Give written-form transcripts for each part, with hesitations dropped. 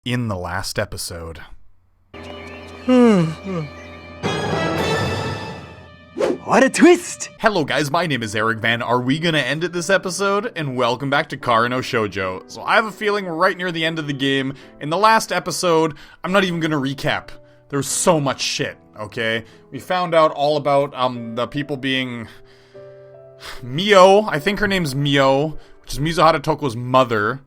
In the last episode. What a twist! Hello guys, my name is Eric Van. Are we gonna end it this episode? And welcome back to Shoujo Shojo. So I have a feeling we're right near the end of the game. In the last episode, I'm not even gonna recap. There's so much shit, okay? We found out all about the people being Mio. I think her name's Mio, which is Mizuhara Toko's mother.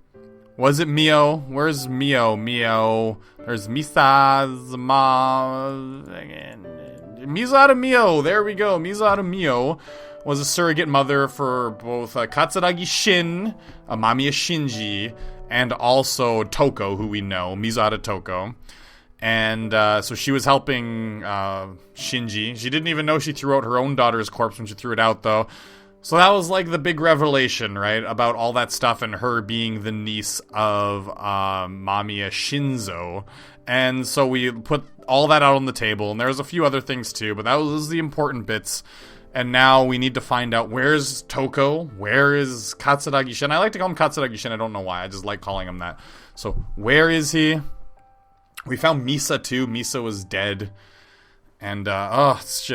Was it Mio? Where's Mio? Mio. There's Misa's mom. Mizuhara Mio. There we go. Mizuhara Mio was a surrogate mother for both Katsuragi Shin, Mamiya Shinji, and also Toko, who we know, Mizuhara Toko. And so she was helping Shinji. She didn't even know she threw out her own daughter's corpse when she threw it out, though. So that was like the big revelation, right, about all that stuff and her being the niece of Mamiya Shinzo. And so we put all that out on the table, and there was a few other things too, but that was the important bits. And now we need to find out, where's Toko? Where is Katsuragi Shin? I like to call him Katsuragi Shin, I don't know why, I just like calling him that. So where is he? We found Misa too. Misa was dead. And it's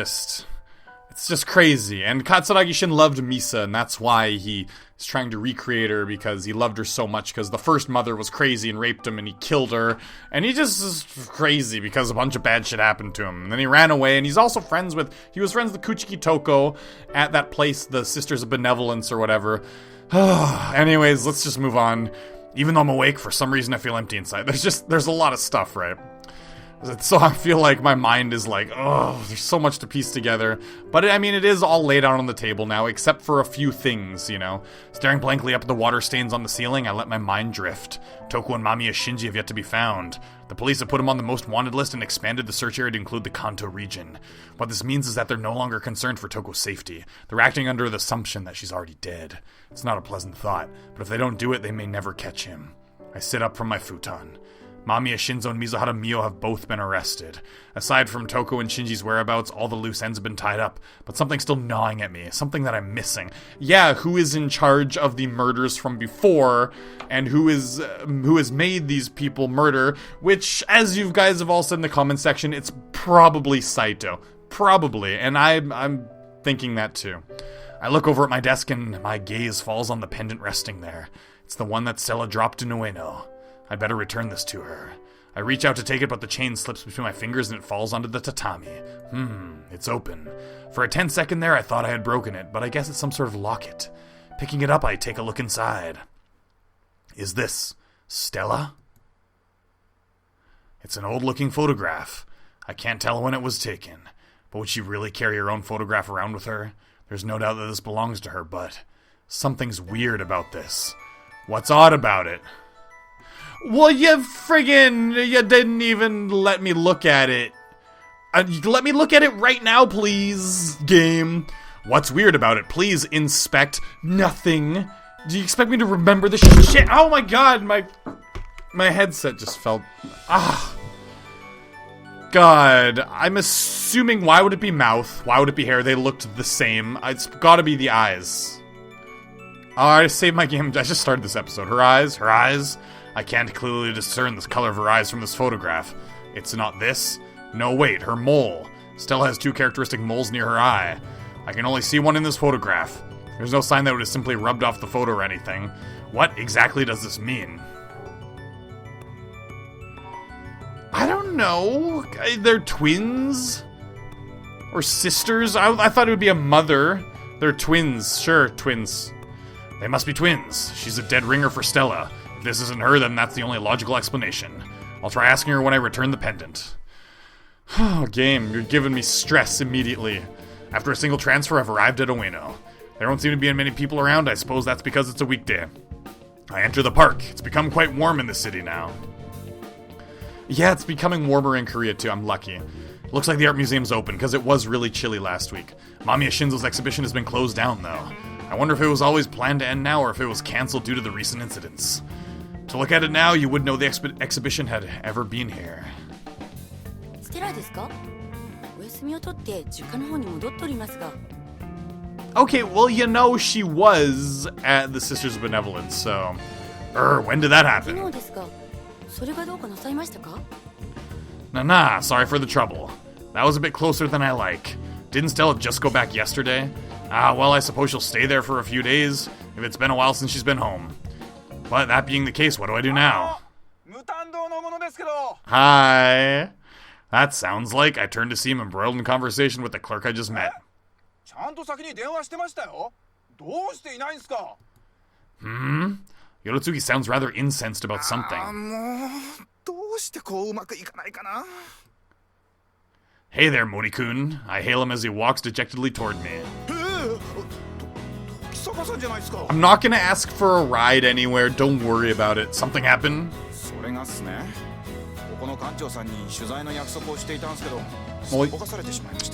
just crazy. And Katsuragi Shin loved Misa, and that's why he is trying to recreate her, because he loved her so much, because the first mother was crazy and raped him and he killed her. And he just is crazy because a bunch of bad shit happened to him. And then he ran away, and he's also friends with Kuchiki Toko at that place, the Sisters of Benevolence or whatever. Anyways, let's just move on. Even though I'm awake, for some reason I feel empty inside. There's a lot of stuff, right? So I feel like my mind is like, oh, there's so much to piece together. But I mean, it is all laid out on the table now, except for a few things, you know. Staring blankly up at the water stains on the ceiling, I let my mind drift. Toko and Mamiya Shinji have yet to be found. The police have put him on the most wanted list and expanded the search area to include the Kanto region. What this means is that they're no longer concerned for Toko's safety. They're acting under the assumption that she's already dead. It's not a pleasant thought, but if they don't do it, they may never catch him. I sit up from my futon. Mamiya Shinzo and Mizuhara Mio have both been arrested. Aside from Toko and Shinji's whereabouts, all the loose ends have been tied up, but something's still gnawing at me, something that I'm missing. Yeah, who is in charge of the murders from before, and who has made these people murder, which, as you guys have all said in the comment section, it's probably Saito. Probably, and I'm thinking that too. I look over at my desk and my gaze falls on the pendant resting there. It's the one that Stella dropped in Ueno. I'd better return this to her. I reach out to take it, but the chain slips between my fingers and it falls onto the tatami. It's open. For a 10-second there, I thought I had broken it, but I guess it's some sort of locket. Picking it up, I take a look inside. Is this Stella? It's an old-looking photograph. I can't tell when it was taken, but would she really carry her own photograph around with her? There's no doubt that this belongs to her, but something's weird about this. What's odd about it? Well, you didn't even let me look at it. Let me look at it right now, please, game. What's weird about it? Please inspect nothing. Do you expect me to remember this shit? Oh my god, my headset just fell. God, I'm assuming, why would it be mouth? Why would it be hair? They looked the same. It's gotta be the eyes. I saved my game. I just started this episode. Her eyes. I can't clearly discern the color of her eyes from this photograph. It's not this. No, wait, her mole. Stella has two characteristic moles near her eye. I can only see one in this photograph. There's no sign that it would have simply rubbed off the photo or anything. What exactly does this mean? I don't know. They're twins? Or sisters? I thought it would be a mother. They're twins. Sure, twins. They must be twins. She's a dead ringer for Stella. If this isn't her, then that's the only logical explanation. I'll try asking her when I return the pendant. Oh, game, you're giving me stress immediately. After a single transfer, I've arrived at Ueno. There don't seem to be many people around. I suppose that's because it's a weekday. I enter the park. It's become quite warm in the city now. Yeah, it's becoming warmer in Korea too. I'm lucky. Looks like the art museum's open, because it was really chilly last week. Mamiya Shinzo's exhibition has been closed down, though. I wonder if it was always planned to end now, or if it was cancelled due to the recent incidents. To look at it now, you would know the exhibition had ever been here. Okay, well, you know she was at the Sisters of Benevolence, so... when did that happen? それがどうかなさいましたか? Nah, sorry for the trouble. That was a bit closer than I like. Didn't Stella just go back yesterday? Well, I suppose she'll stay there for a few days, if it's been a while since she's been home. But that being the case, what do I do now? Hi. That sounds like I turned to see him embroiled in conversation with the clerk I just met. Yorotsuki sounds rather incensed about something. Hey there, Morikun. I hail him as he walks dejectedly toward me. I'm not gonna ask for a ride anywhere, don't worry about it. Something happened?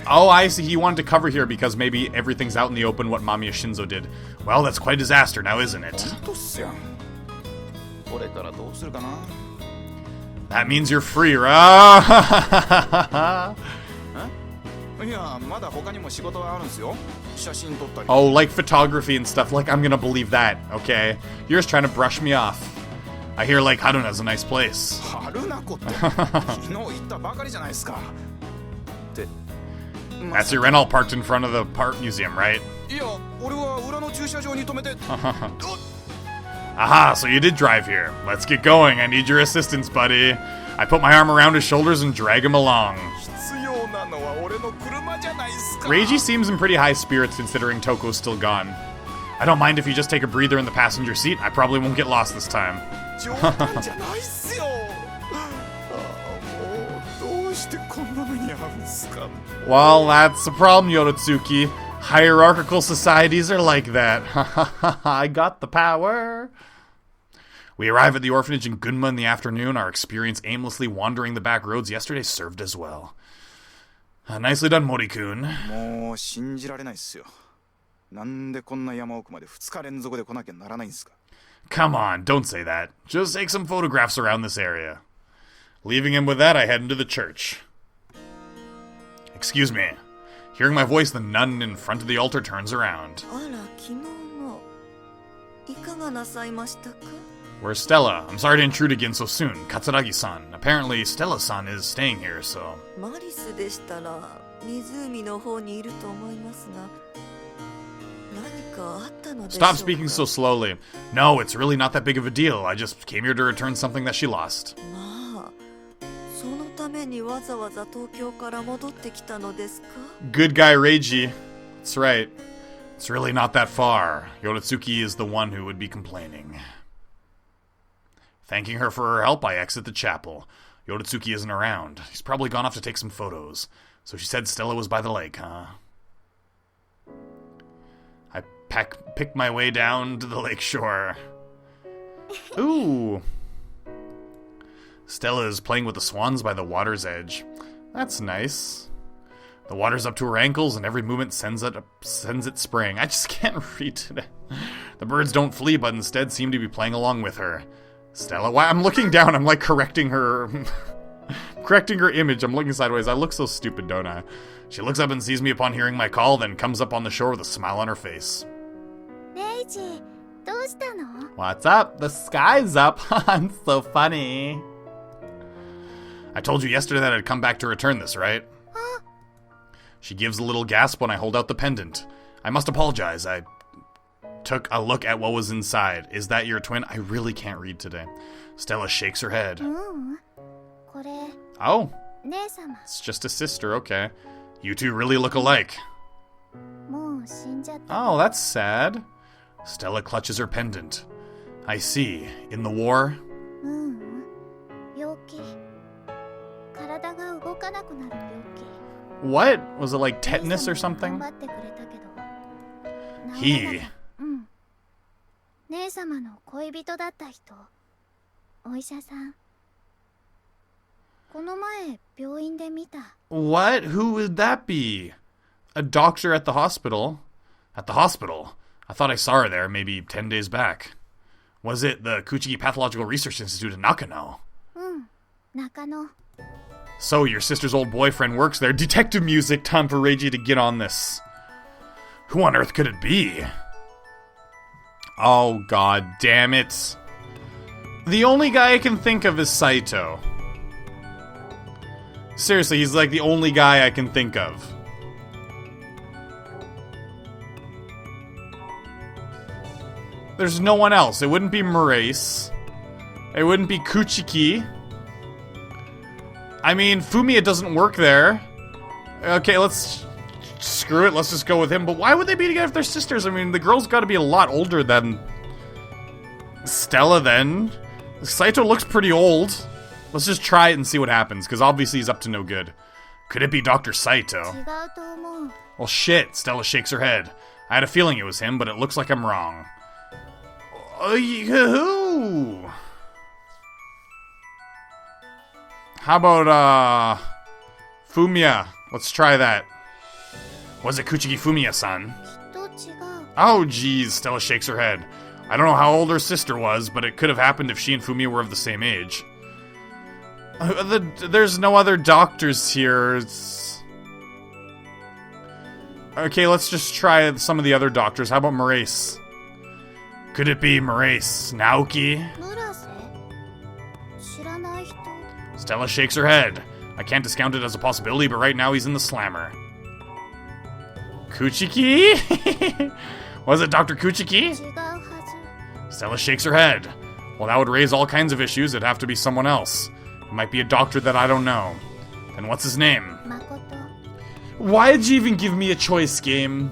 Oh, I see. He wanted to cover here because maybe everything's out in the open what Mamiya Shinzo did. Well, that's quite a disaster now, isn't it? That means you're free, right? Oh, like photography and stuff. Like, I'm gonna believe that, okay? You're just trying to brush me off. I hear, like, Haruna's a nice place. That's your rental parked in front of the art museum, right? Aha, so you did drive here. Let's get going. I need your assistance, buddy. I put my arm around his shoulders and drag him along. Reiji seems in pretty high spirits considering Toko's still gone. I don't mind if you just take a breather in the passenger seat. I probably won't get lost this time. Well, that's the problem, Yorotsuki. Hierarchical societies are like that. I got the power. We arrive at the orphanage in Gunma in the afternoon. Our experience aimlessly wandering the back roads yesterday served as well. Nicely done, Morikun. Come on, don't say that. Just take some photographs around this area. Leaving him with that, I head into the church. Excuse me. Hearing my voice, the nun in front of the altar turns around. Where's Stella? I'm sorry to intrude again so soon. Katsuragi-san. Apparently, Stella-san is staying here, so... Stop speaking so slowly. No, it's really not that big of a deal. I just came here to return something that she lost. Good guy Reiji. That's right. It's really not that far. Yorotsuki is the one who would be complaining. Thanking her for her help, I exit the chapel. Yorotsuki isn't around. He's probably gone off to take some photos. So she said Stella was by the lake, huh? I pick my way down to the lake shore. Ooh. Stella is playing with the swans by the water's edge. That's nice. The water's up to her ankles, and every movement sends it spraying. I just can't read today. The birds don't flee, but instead seem to be playing along with her. Stella, why? I'm looking down. I'm like correcting her image. I'm looking sideways. I look so stupid, don't I? She looks up and sees me upon hearing my call, then comes up on the shore with a smile on her face. Reiji, what's up? The sky's up. I'm so funny. I told you yesterday that I'd come back to return this, right? Huh? She gives a little gasp when I hold out the pendant. I must apologize. I took a look at what was inside. Is that your twin? I really can't read today. Stella shakes her head. Oh. It's just a sister, okay. You two really look alike. Oh, that's sad. Stella clutches her pendant. I see. In the war? What? Was it like tetanus or something? He. What? Who would that be? A doctor at the hospital? At the hospital? I thought I saw her there maybe 10 days back. Was it the Kuchigi Pathological Research Institute in Nakano? Nakano. So, your sister's old boyfriend works there. Detective music, time for Reiji to get on this. Who on earth could it be? Oh, god damn it. The only guy I can think of is Saito. Seriously, he's like the only guy I can think of. There's no one else. It wouldn't be Murace. It wouldn't be Kuchiki. I mean, Fumiya doesn't work there. Okay, let's... Screw it, let's just go with him. But why would they be together if they're sisters? I mean, the girl's gotta be a lot older than... Stella, then. Saito looks pretty old. Let's just try it and see what happens, because obviously he's up to no good. Could it be Dr. Saito? Well, shit, Stella shakes her head. I had a feeling it was him, but it looks like I'm wrong. Who? How about, Fumiya? Let's try that. Was it Kuchiki Fumiya-san? Oh, geez, Stella shakes her head. I don't know how old her sister was, but it could have happened if she and Fumiya were of the same age. There's no other doctors here. Okay, let's just try some of the other doctors. How about Murace? Could it be Murace Naoki? Stella shakes her head. I can't discount it as a possibility, but right now he's in the slammer. Kuchiki? Was it Dr. Kuchiki? Stella shakes her head. Well, that would raise all kinds of issues. It'd have to be someone else. It might be a doctor that I don't know. Then what's his name? Why did you even give me a choice, game?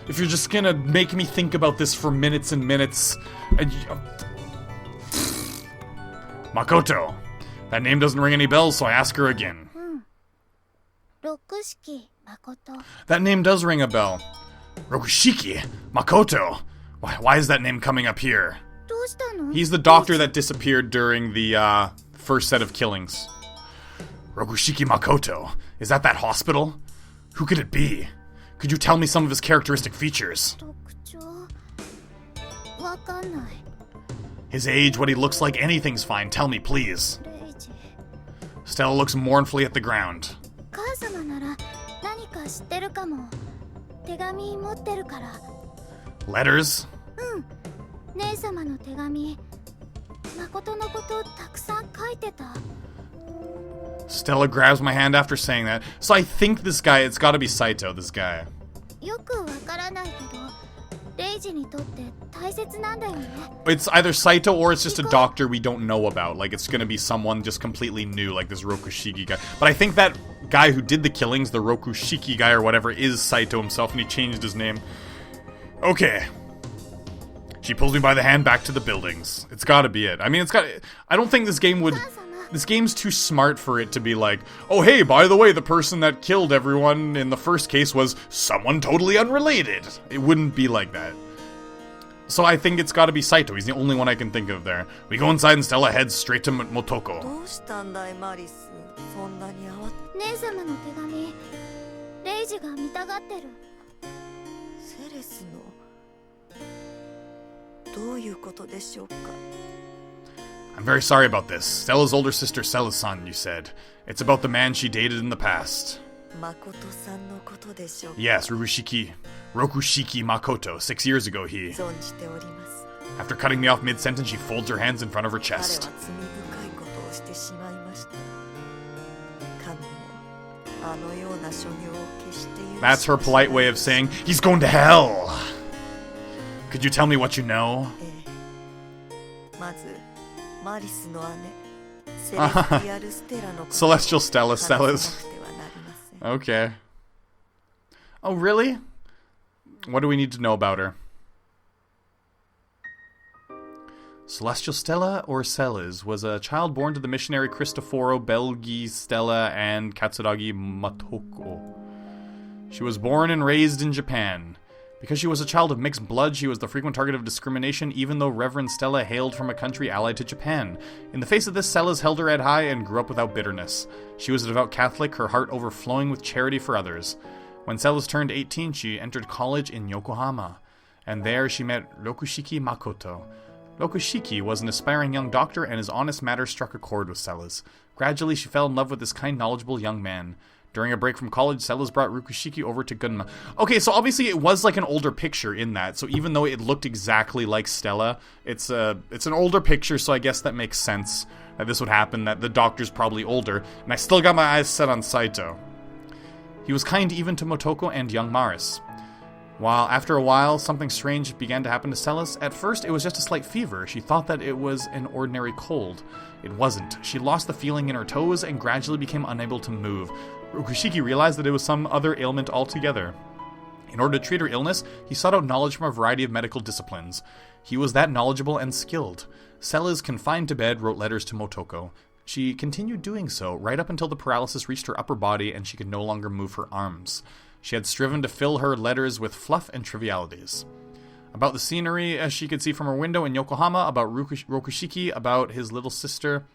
If you're just gonna make me think about this for minutes and minutes. Makoto. That name doesn't ring any bells, so I ask her again. That name does ring a bell. Rokushiki Makoto. Why is that name coming up here? He's the doctor that disappeared during the first set of killings. Rokushiki Makoto. Is that hospital? Who could it be? Could you tell me some of his characteristic features? His age, what he looks like, anything's fine. Tell me, please. Stella looks mournfully at the ground. Letters? Stella grabs my hand after saying that. So I think this guy, it's gotta be Saito, this guy. It's either Saito or it's just a doctor we don't know about. Like, it's gonna be someone just completely new, like this Rokushiki guy. But I think that guy who did the killings, the Rokushiki guy or whatever, is Saito himself, and he changed his name. Okay. She pulls me by the hand back to the buildings. It's gotta be it. I mean, I don't think this game would... This game's too smart for it to be like, oh hey, by the way, the person that killed everyone in the first case was someone totally unrelated. It wouldn't be like that. So I think it's gotta be Saito. He's the only one I can think of there. We go inside and Stella heads straight to Motoko. I'm very sorry about this. Stella's older sister, Stella's-san, you said. It's about the man she dated in the past. Yes, Rokushiki Makoto. 6 years ago, he... After cutting me off mid-sentence, she folds her hands in front of her chest. That's her polite way of saying, he's going to hell! Could you tell me what you know? Celestial Stella's. Okay. Oh, really? What do we need to know about her? Celestial Stella, or Celes, was a child born to the missionary Cristoforo Belgi Stella and Katsuragi Matoko. She was born and raised in Japan. Because she was a child of mixed blood, she was the frequent target of discrimination, even though Reverend Stella hailed from a country allied to Japan. In the face of this, Celes held her head high and grew up without bitterness. She was a devout Catholic, her heart overflowing with charity for others. When Celes turned 18, she entered college in Yokohama, and there she met Rokushiki Makoto. Rokushiki was an aspiring young doctor, and his honest matter struck a chord with Celes. Gradually, she fell in love with this kind, knowledgeable young man. During a break from college, Sellers brought Rokushiki over to Gunma. Okay, so obviously it was like an older picture in that. So even though it looked exactly like Stella, it's an older picture, so I guess that makes sense that this would happen, that the doctor's probably older. And I still got my eyes set on Saito. He was kind even to Motoko and young Maris. After a while, something strange began to happen to Celis. At first, it was just a slight fever. She thought that it was an ordinary cold. It wasn't. She lost the feeling in her toes and gradually became unable to move. Rokushiki realized that it was some other ailment altogether. In order to treat her illness, he sought out knowledge from a variety of medical disciplines. He was that knowledgeable and skilled. Celis, confined to bed, wrote letters to Motoko. She continued doing so, right up until the paralysis reached her upper body and she could no longer move her arms. She had striven to fill her letters with fluff and trivialities. About the scenery, as she could see from her window in Yokohama, about Rokushiki, about his little sister.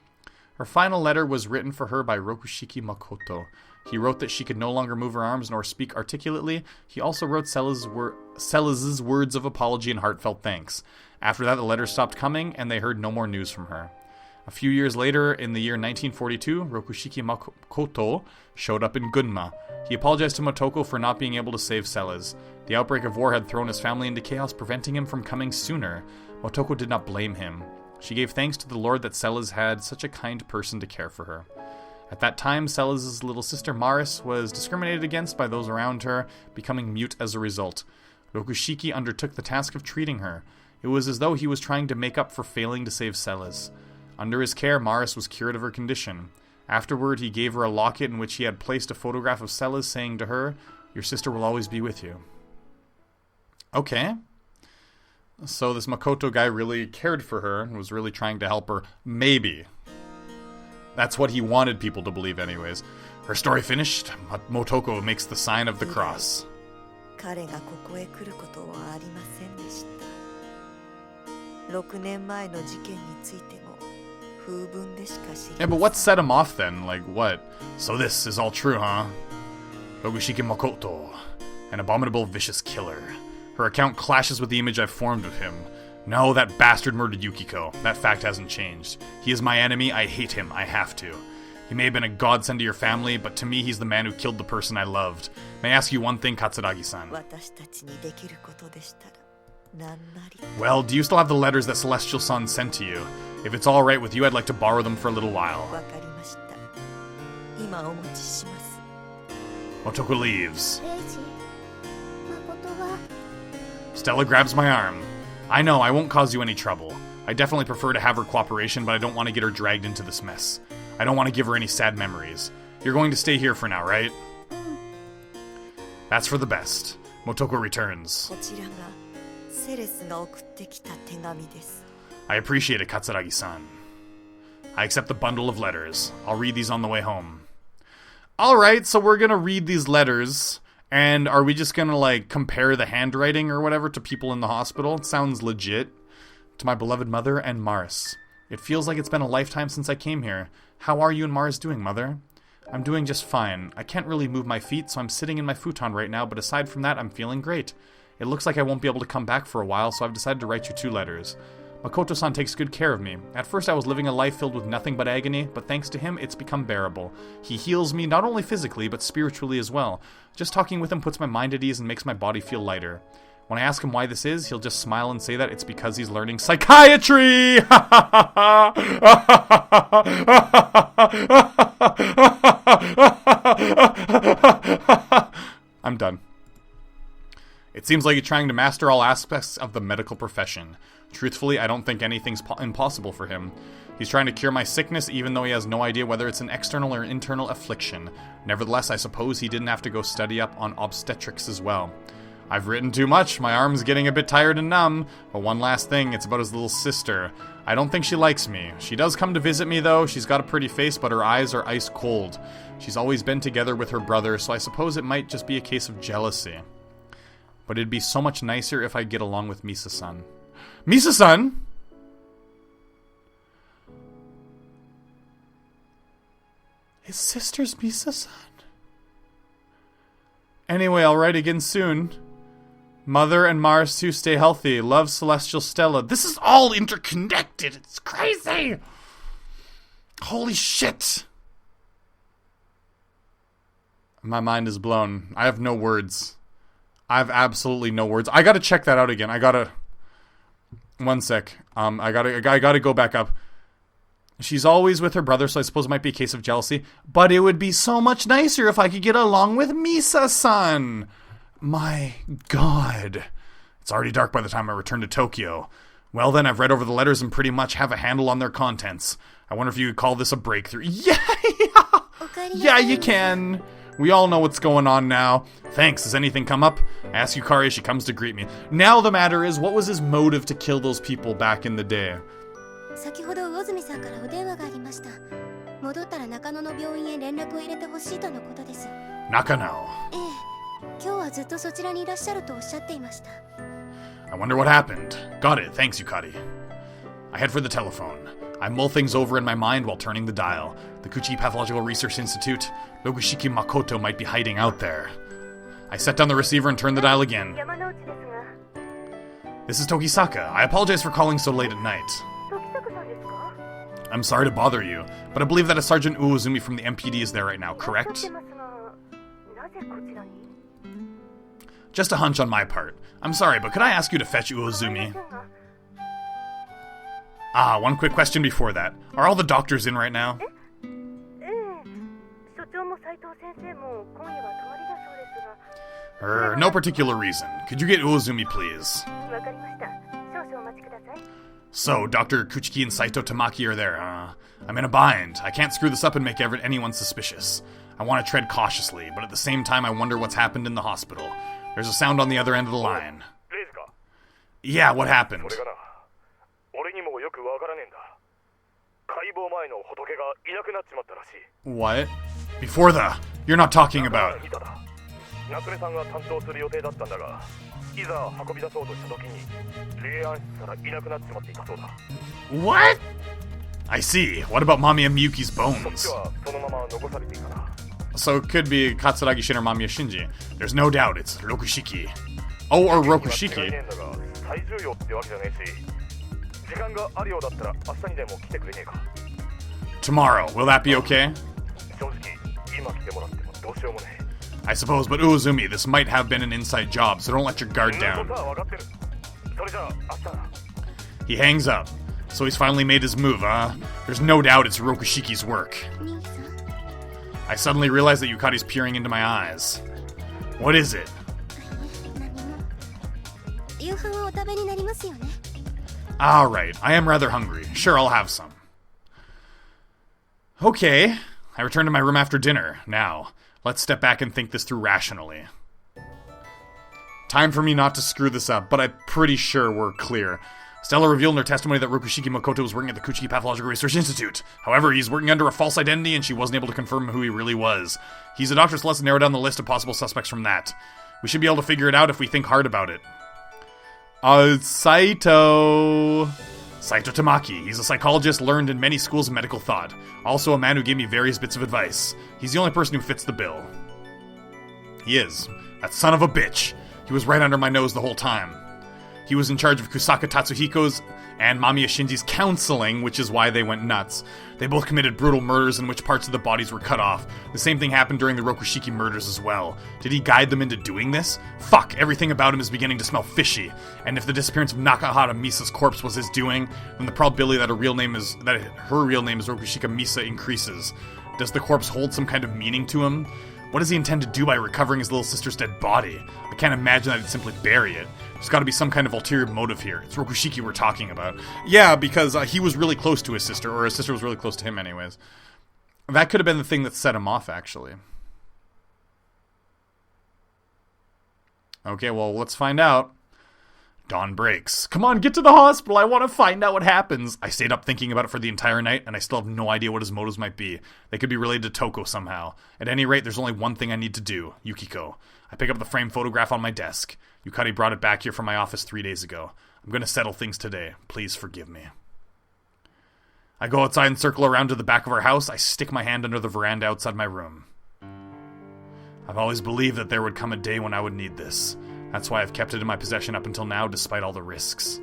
Her final letter was written for her by Rokushiki Makoto. He wrote that she could no longer move her arms nor speak articulately. He also wrote Celis's words of apology and heartfelt thanks. After that, the letters stopped coming, and they heard no more news from her. A few years later, in the year 1942, Rokushiki Makoto showed up in Gunma. He apologized to Motoko for not being able to save Celis. The outbreak of war had thrown his family into chaos, preventing him from coming sooner. Motoko did not blame him. She gave thanks to the Lord that Celis had such a kind person to care for her. At that time, Celis' little sister Maris was discriminated against by those around her, becoming mute as a result. Rokushiki undertook the task of treating her. It was as though he was trying to make up for failing to save Celis. Under his care, Maris was cured of her condition. Afterward, he gave her a locket in which he had placed a photograph of Celis, saying to her, "Your sister will always be with you." Okay. So this Makoto guy really cared for her and was really trying to help her. Maybe. That's what he wanted people to believe anyways. Her story finished, Motoko makes the sign of the cross. Yeah, but what set him off then? Like, what? So this is all true, huh? Rokushiki Makoto, an abominable, vicious killer. Her account clashes with the image I've formed of him. No, that bastard murdered Yukiko. That fact hasn't changed. He is my enemy. I hate him. I have to. He may have been a godsend to your family, but to me, he's the man who killed the person I loved. May I ask you one thing, Katsuragi-san? Well, do you still have the letters that Celestial-san sent to you? If it's alright with you, I'd like to borrow them for a little while. Motoko leaves. Stella grabs my arm. I know, I won't cause you any trouble. I definitely prefer to have her cooperation, but I don't want to get her dragged into this mess. I don't want to give her any sad memories. You're going to stay here for now, right? That's for the best. Motoko returns. I appreciate it, Katsuragi-san. I accept the bundle of letters. I'll read these on the way home. Alright, so we're gonna read these letters. And are we just gonna, like, compare the handwriting or whatever to people in the hospital? It sounds legit. To my beloved mother and Maris. It feels like it's been a lifetime since I came here. How are you and Maris doing, Mother? I'm doing just fine. I can't really move my feet, so I'm sitting in my futon right now, but aside from that, I'm feeling great. It looks like I won't be able to come back for a while, so I've decided to write you 2 letters. Makoto-san takes good care of me. At first I was living a life filled with nothing but agony, but thanks to him, it's become bearable. He heals me not only physically, but spiritually as well. Just talking with him puts my mind at ease and makes my body feel lighter. When I ask him why this is, he'll just smile and say that it's because he's learning psychiatry! I'm done. It seems like you're trying to master all aspects of the medical profession. Truthfully, I don't think anything's impossible for him. He's trying to cure my sickness even though he has no idea whether it's an external or internal affliction. Nevertheless, I suppose he didn't have to go study up on obstetrics as well. I've written too much, my arm's getting a bit tired and numb. But one last thing, it's about his little sister. I don't think she likes me. She does come to visit me though, she's got a pretty face but her eyes are ice cold. She's always been together with her brother, so I suppose it might just be a case of jealousy. But it'd be so much nicer if I get along with Misa-san. Misa-san?! His sister's Misa-san? Anyway, I'll write again soon. Mother and Mars too, stay healthy. Love, Celestial Stella. This is all interconnected. It's crazy. Holy shit. My mind is blown. I have no words. I have absolutely no words. I gotta check that out again. One sec. I gotta go back up. She's always with her brother, so I suppose it might be a case of jealousy. But it would be so much nicer if I could get along with Misa-san. My God. It's already dark by the time I return to Tokyo. Well then, I've read over the letters and pretty much have a handle on their contents. I wonder if you could call this a breakthrough. Yeah, you can. We all know what's going on now. Thanks, has anything come up? I ask Yukari as she comes to greet me. Now the matter is, what was his motive to kill those people back in the day? 先ほど魚住さんからお電話がありました。戻ったら中野の病院へ連絡を入れてほしいとのことです。Nakano. ええ、今日はずっとそちらにいらっしゃるとおっしゃっていました。I wonder what happened. Got it, thanks Yukari. I head for the telephone. I mull things over in my mind while turning the dial. The Kuchi Pathological Research Institute. Rokushiki Makoto might be hiding out there. I set down the receiver and turn the dial again. This is Tokisaka. I apologize for calling so late at night. I'm sorry to bother you, but I believe that a Sergeant Uozumi from the MPD is there right now, correct? Just a hunch on my part. I'm sorry, but could I ask you to fetch Uozumi? One quick question before that. Are all the doctors in right now? No particular reason. Could you get Uozumi, please? So, Dr. Kuchiki and Saito Tamaki are there, huh? I'm in a bind. I can't screw this up and make anyone suspicious. I want to tread cautiously, but at the same time I wonder what's happened in the hospital. There's a sound on the other end of the line. Yeah, what happened? What? Before the... You're not talking about... What? I see. What about Mamiya Miyuki's bones? So it could be Katsuragi Shin or Mamiya Shinji. There's no doubt it's Rokushiki. Oh, or Rokushiki. Tomorrow, will that be okay? I suppose, but Uozumi, this might have been an inside job, so don't let your guard down. He hangs up. So he's finally made his move, huh? There's no doubt it's Rokushiki's work. I suddenly realize that Yukari's peering into my eyes. What is it? Alright, I am rather hungry. Sure, I'll have some. Okay, I return to my room after dinner. Now, let's step back and think this through rationally. Time for me not to screw this up, but I'm pretty sure we're clear. Stella revealed in her testimony that Rokushiki Makoto was working at the Kuchiki Pathological Research Institute. However, he's working under a false identity and she wasn't able to confirm who he really was. He's a doctor, so let's narrow down the list of possible suspects from that. We should be able to figure it out if we think hard about it. Saito Tamaki. He's a psychologist learned in many schools of medical thought. Also a man who gave me various bits of advice. He's the only person who fits the bill. He is. That son of a bitch. He was right under my nose the whole time. He was in charge of Kusaka Tatsuhiko's and Mamiya Shinji's counseling, which is why they went nuts. They both committed brutal murders in which parts of the bodies were cut off. The same thing happened during the Rokushiki murders as well. Did he guide them into doing this? Fuck, everything about him is beginning to smell fishy. And if the disappearance of Nakahara Misa's corpse was his doing, then the probability that her real name is Rokushika Misa increases. Does the corpse hold some kind of meaning to him? What does he intend to do by recovering his little sister's dead body? I can't imagine that he'd simply bury it. There's got to be some kind of ulterior motive here. It's Rokushiki we're talking about. Yeah, because he was really close to his sister, or his sister was really close to him anyways. That could have been the thing that set him off, actually. Okay, well, let's find out. Dawn breaks. Come on, get to the hospital. I want to find out what happens. I stayed up thinking about it for the entire night, and I still have no idea what his motives might be. They could be related to Toko somehow. At any rate, there's only one thing I need to do. Yukiko. I pick up the framed photograph on my desk. Yukari brought it back here from my office 3 days ago. I'm going to settle things today. Please forgive me. I go outside and circle around to the back of our house. I stick my hand under the veranda outside my room. I've always believed that there would come a day when I would need this. That's why I've kept it in my possession up until now, despite all the risks.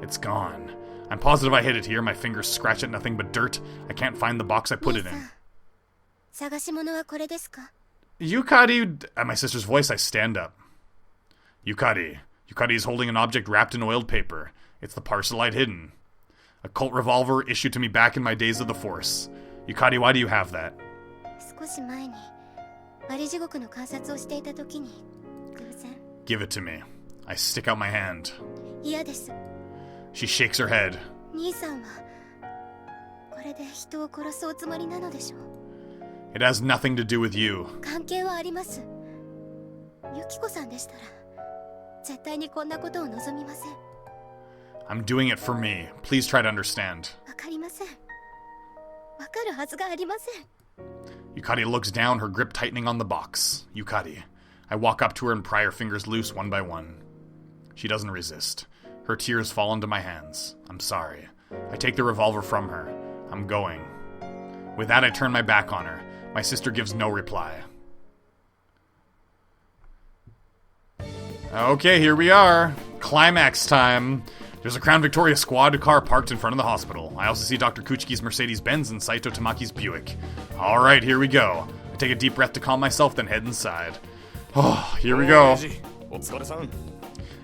It's gone. I'm positive I hid it here. My fingers scratch at nothing but dirt. I can't find the box I put it in. Yukari... At my sister's voice, I stand up. Yukari. Yukari is holding an object wrapped in oiled paper. It's the parcel I'd hidden. A Colt revolver issued to me back in my days of the Force. Yukari, why do you have that? 少し前にあり地獄の観察をしていた時に偶然 Give it to me. I stick out my hand. 嫌です She shakes her head. 兄さんはこれで人を殺すおつもりなのでしょう It has nothing to do with you. 関係はありますユキコさんでしたら絶対にこんなことを望みません I'm doing it for me. Please try to understand. わかりませんわかるはずがありません Yukari looks down, her grip tightening on the box. Yukari. I walk up to her and pry her fingers loose one by one. She doesn't resist. Her tears fall into my hands. I'm sorry. I take the revolver from her. I'm going. With that, I turn my back on her. My sister gives no reply. Okay, here we are. Climax time. There's a Crown Victoria squad car parked in front of the hospital. I also see Dr. Kuchiki's Mercedes-Benz and Saito Tamaki's Buick. Alright, here we go. I take a deep breath to calm myself, then head inside. Oh, here we go.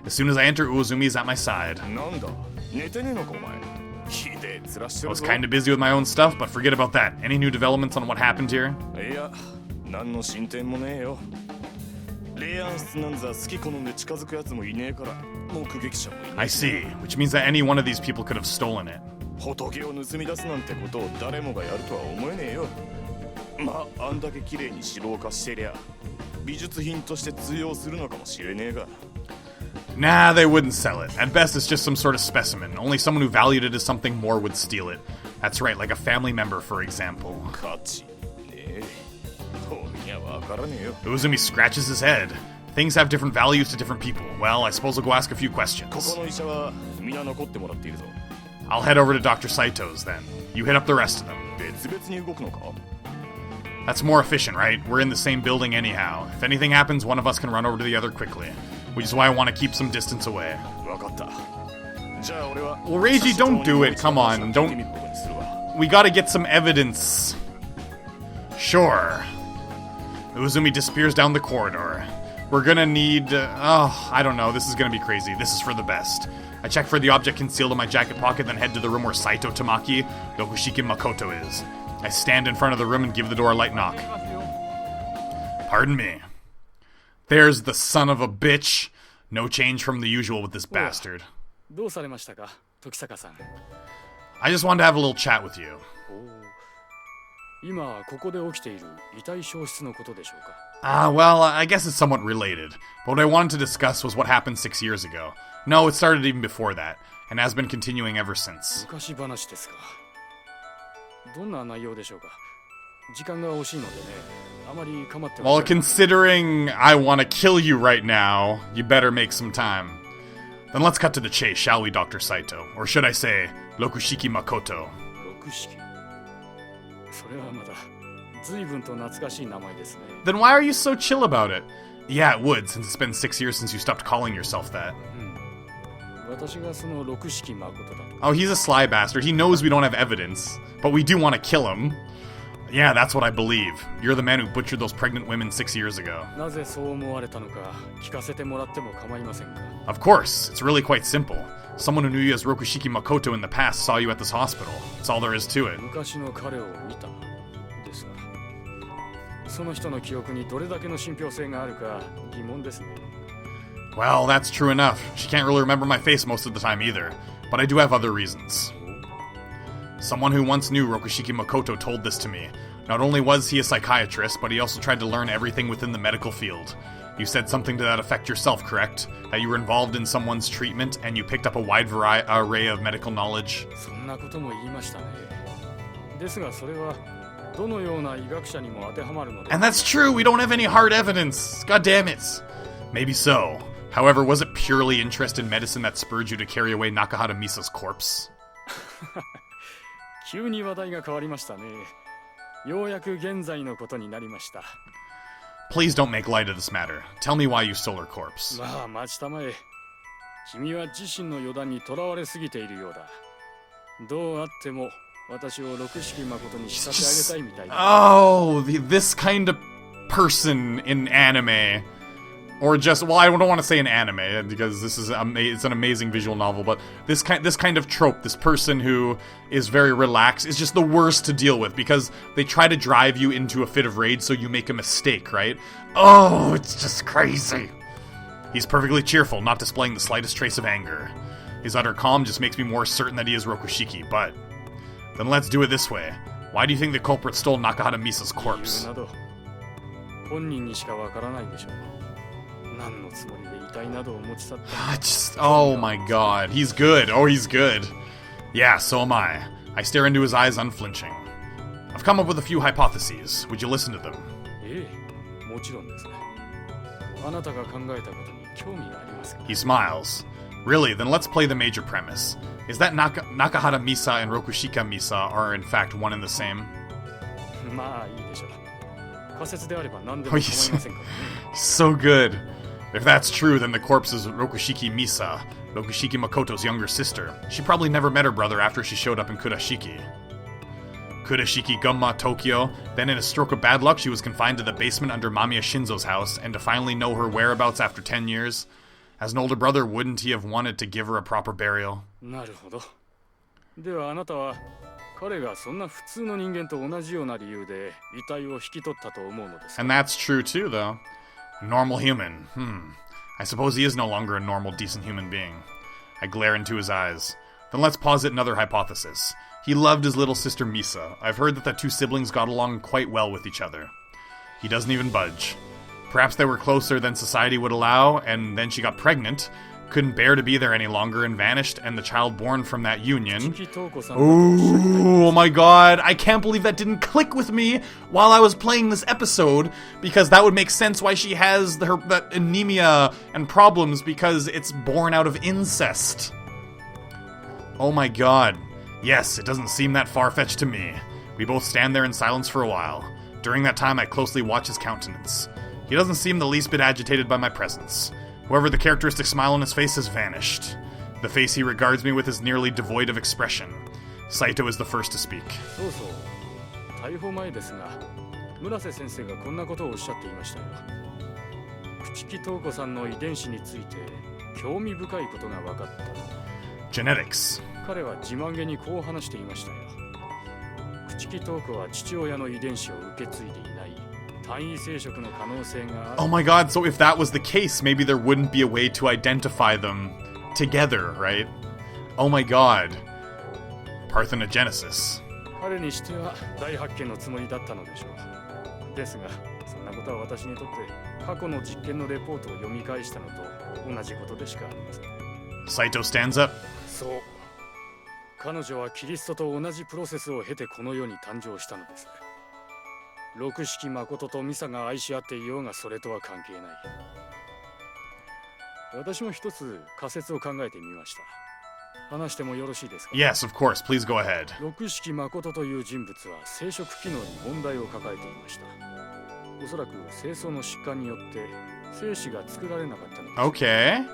As soon as I enter, Uozumi's at my side. I was kinda busy with my own stuff, but forget about that. Any new developments on what happened here? I see, which means that any one of these people could have stolen it. Nah, they wouldn't sell it. At best, it's just some sort of specimen. Only someone who valued it as something more would steal it. That's right, like a family member, for example. Uzumi scratches his head. Things have different values to different people. Well, I suppose I'll go ask a few questions. I'll head over to Dr. Saito's then. You hit up the rest of them. That's more efficient, right? We're in the same building anyhow. If anything happens, one of us can run over to the other quickly. Which is why I want to keep some distance away. Well, Reiji, don't do it. Come on, don't... We gotta get some evidence. Sure. Uzumi disappears down the corridor. We're gonna need... I don't know. This is gonna be crazy. This is for the best. I check for the object concealed in my jacket pocket, then head to the room where Saito Tamaki, Lokushiki Makoto is. I stand in front of the room and give the door a light knock. Pardon me. There's the son of a bitch. No change from the usual with this bastard. I just wanted to have a little chat with you. Well, I guess it's somewhat related. But what I wanted to discuss was what happened 6 years ago. No, it started even before that, and has been continuing ever since. Well, considering I want to kill you right now, you better make some time. Then let's cut to the chase, shall we, Dr. Saito? Or should I say, Lokushiki Makoto? Then why are you so chill about it? Yeah, it would, since it's been 6 years since you stopped calling yourself that. Oh, he's a sly bastard. He knows we don't have evidence, but we do want to kill him. Yeah, that's what I believe. You're the man who butchered those pregnant women 6 years ago. Of course, it's really quite simple. Someone who knew you as Rokushiki Makoto in the past saw you at this hospital. That's all there is to it. Well, that's true enough. She can't really remember my face most of the time either. But I do have other reasons. Someone who once knew Rokushiki Makoto told this to me. Not only was he a psychiatrist, but he also tried to learn everything within the medical field. You said something to that effect yourself, correct? That you were involved in someone's treatment and you picked up a wide array of medical knowledge. And that's true, we don't have any hard evidence. God damn it. Maybe so. However, was it purely interest in medicine that spurred you to carry away Nakahara Misa's corpse? Please don't make light of this matter. Tell me why you stole her corpse. Oh, this kind of person in anime. Or just, well, I don't want to say an anime, because this is it's an amazing visual novel, but this kind of trope, this person who is very relaxed, is just the worst to deal with, because they try to drive you into a fit of rage so you make a mistake, right? Oh, it's just crazy. He's perfectly cheerful, not displaying the slightest trace of anger. His utter calm just makes me more certain that he is Rokushiki, but... Then let's do it this way. Why do you think the culprit stole Nakahara Misa's corpse? Oh my god, he's good. Oh, he's good. Yeah, so am I. I stare into his eyes unflinching. I've come up with a few hypotheses. Would you listen to them? He smiles. Really, then let's play the major premise. Is that Nakahara Misa and Rokushika Misa are in fact one and the same? Oh, he's so good. If that's true, then the corpse is Rokushiki Misa, Rokushiki Makoto's younger sister. She probably never met her brother after she showed up in Kurashiki. Kurashiki Gunma, Tokyo. Then in a stroke of bad luck, she was confined to the basement under Mamiya Shinzo's house, and to finally know her whereabouts after 10 years. As an older brother, wouldn't he have wanted to give her a proper burial? And that's true too, though. A normal human. I suppose he is no longer a normal, decent human being. I glare into his eyes. Then let's posit another hypothesis. He loved his little sister Misa. I've heard that the two siblings got along quite well with each other. He doesn't even budge. Perhaps they were closer than society would allow, and then she got pregnant, couldn't bear to be there any longer, and vanished, and the child born from that union... Oh my god, I can't believe that didn't click with me while I was playing this episode, because that would make sense why she has that anemia and problems, because it's born out of incest. Oh my god. Yes, it doesn't seem that far-fetched to me. We both stand there in silence for a while. During that time, I closely watch his countenance. He doesn't seem the least bit agitated by my presence. However, the characteristic smile on his face has vanished. The face he regards me with is nearly devoid of expression. Saito is the first to speak. Genetics. Oh my god, so if that was the case, maybe there wouldn't be a way to identify them together, right? Oh my god. Parthenogenesis. Saito stands up. Yes, of course, please go ahead. Okay.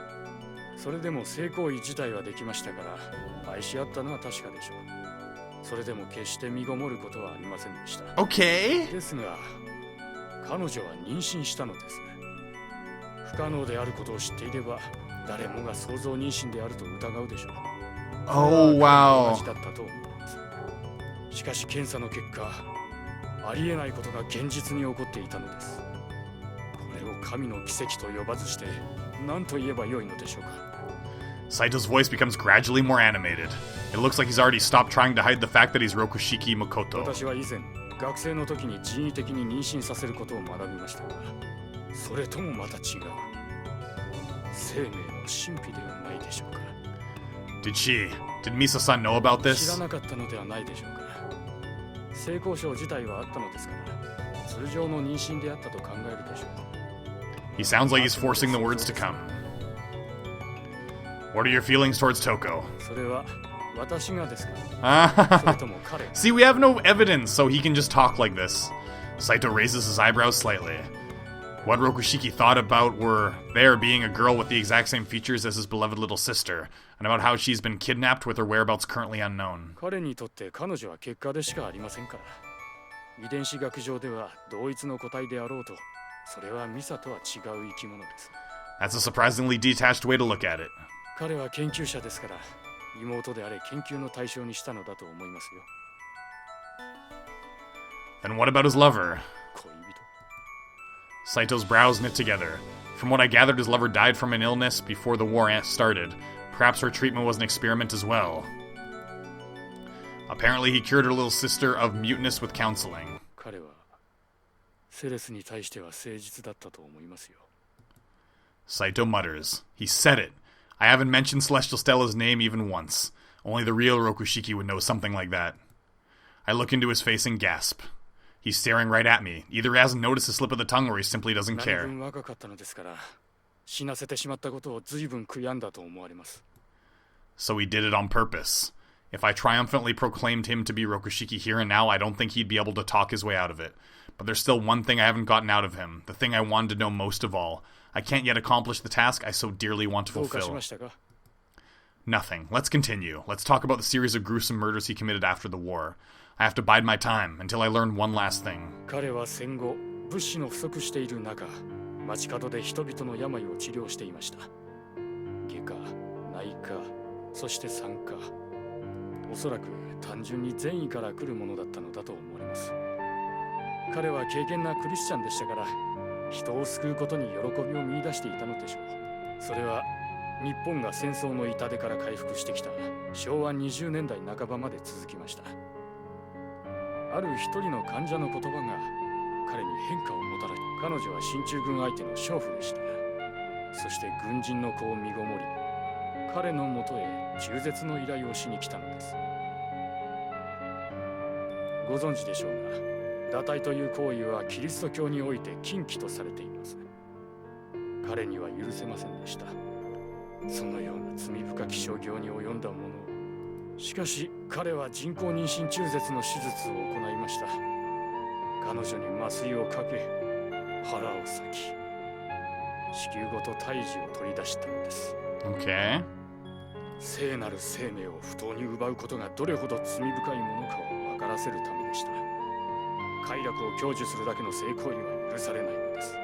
Okay. Oh, wow. Saito's voice becomes gradually more animated. It looks like he's already stopped trying to hide the fact that he's Rokushiki Makoto. Did Misa-san know about this? He sounds like he's forcing the words to come. What are your feelings towards Toko? See, we have no evidence, so he can just talk like this. Saito raises his eyebrows slightly. What Rokushiki thought about were there being a girl with the exact same features as his beloved little sister, and about how she's been kidnapped with her whereabouts currently unknown. 遺伝子学上では同一の個体であろうと、それはミサとは違う生き物です。That's a surprisingly detached way to look at it. 彼は研究者ですから、妹であれ研究の対象にしたのだと思いますよ。Then what about his lover? 恋人。Saito's brows knit together. From what I gathered, his lover died from an illness before the war started. Perhaps her treatment was an experiment as well. Apparently, he cured her little sister of muteness with counseling. 彼はセレスに対しては誠実だったと思いますよ。Saito mutters. He said it. I haven't mentioned Celestial Stella's name even once. Only the real Rokushiki would know something like that. I look into his face and gasp. He's staring right at me. Either he hasn't noticed the slip of the tongue or he simply doesn't care. 何分若かったのですから、死なせてしまったことを随分悔やんだと思われます。So he did it on purpose. If I triumphantly proclaimed him to be Rokushiki here and now, I don't think he'd be able to talk his way out of it. But there's still one thing I haven't gotten out of him, the thing I wanted to know most of all. I can't yet accomplish the task I so dearly want to fulfill. Nothing. Let's continue. Let's talk about the series of gruesome murders he committed after the war. I have to bide my time until I learn one last thing. 彼は戦後、物資の不足している中、街角で人々の病を治療していました。外科、内科、そして産科。おそらく単純に善意から来るものだったのだと思われます。彼は敬虔なクリスチャンでしたから、人を救うことに喜びを見出していたのでしょう。それは日本が戦争の痛手から回復してきた昭和20年代半ばまで続きました。ある一人の患者の言葉が彼に変化をもたらし、彼女は進駐軍相手の娼婦でした。そして軍人の子を身ごもり、彼のもとへ中絶の依頼をしに来たのです。ご存知でしょうが、堕胎という行為はキリスト教において禁忌とされています。彼には許せませんでした。そのような罪深き所業に及んだものを。しかし彼は人工妊娠中絶の手術を行いました。彼女に麻酔をかけ、腹を裂き、子宮ごと胎児を取り出したのです。Okay. 聖なる生命を不当に奪うことがどれほど罪深いものかを分からせるためでした。快楽を享受するだけの性行為は許されないのです。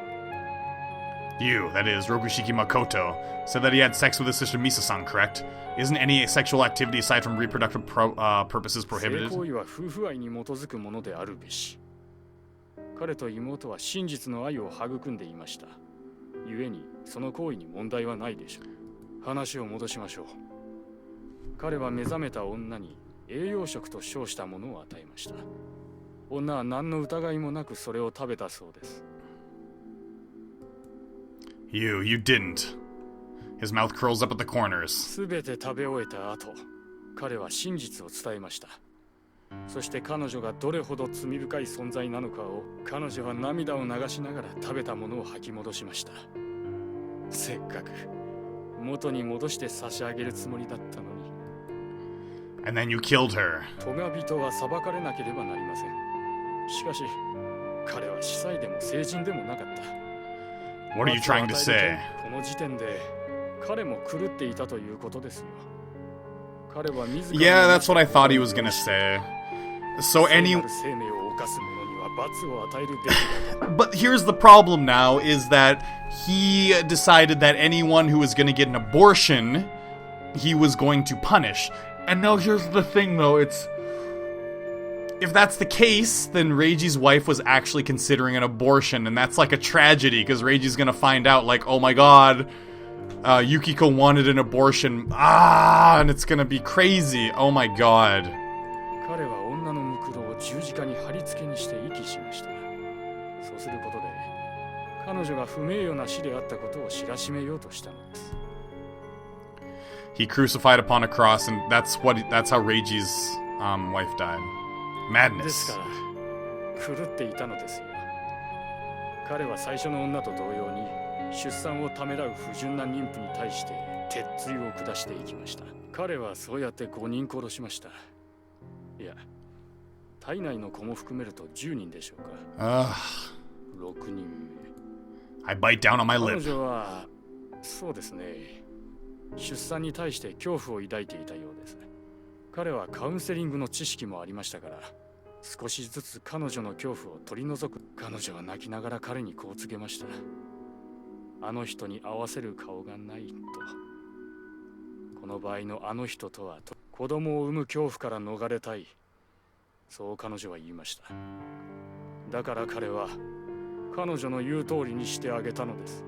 You, that is, Rokushiki Makoto, said that he had sex with his sister Misa-san, correct? Isn't any sexual activity aside from reproductive purposes prohibited? 性行為は夫婦愛に基づくものであるべし。彼と妹は真実の愛を育んでいました。故にその行為に問題はないでしょう。話を戻しましょう。彼は目覚めた女に栄養食と称したものを与えました。女は何の疑いもなくそれを食べたそうです。You didn't. His mouth curls up at the corners. すべて食べ終えた後、彼は真実を伝えました。そして彼女がどれほど罪深い存在なのかを、彼女は涙を流しながら食べたものを吐き戻しました。せっかく元に戻して差し上げるつもりだったのに。And then you killed her. 咎人は裁かれなければなりません。しかし、彼は司祭でも聖人でもなかった。What are you trying to say? この時点で彼も狂っていたということですよ。彼は自ら Yeah, that's what I thought he was gonna say. So But here's the problem now, is that he decided that anyone who was gonna get an abortion, he was going to punish. And now here's the thing though, if that's the case, then Reiji's wife was actually considering an abortion, and that's like a tragedy, because Reiji's gonna find out, like, oh my god, Yukiko wanted an abortion, and it's gonna be crazy, oh my god. 彼は女のムクロを十字架に貼り付けにして遺棄しました。そうすることで、彼女が不名誉な死であったことを知らしめようとしたのです。He crucified upon a cross, and that's how Reiji's wife died. で Madness. すから狂っていたのですよ。彼は最初の女と同様に出産をためらう不純な妊婦に対して鉄槌を下していきました。彼はそうやって5人殺しました。いや、体内の子も含めると10人でしょうか。6人目。I bite down on my 彼 lip. 女はそうですね、出産に対して恐怖を抱いていたようです。彼はカウンセリングの知識もありましたから、少しずつ彼女の恐怖を取り除く。彼女は泣きながら彼にこう告げました。あの人に合わせる顔がないと。この場合のあの人とは子供を産む恐怖から逃れたい。そう彼女は言いました。だから彼は彼女の言う通りにしてあげたのです。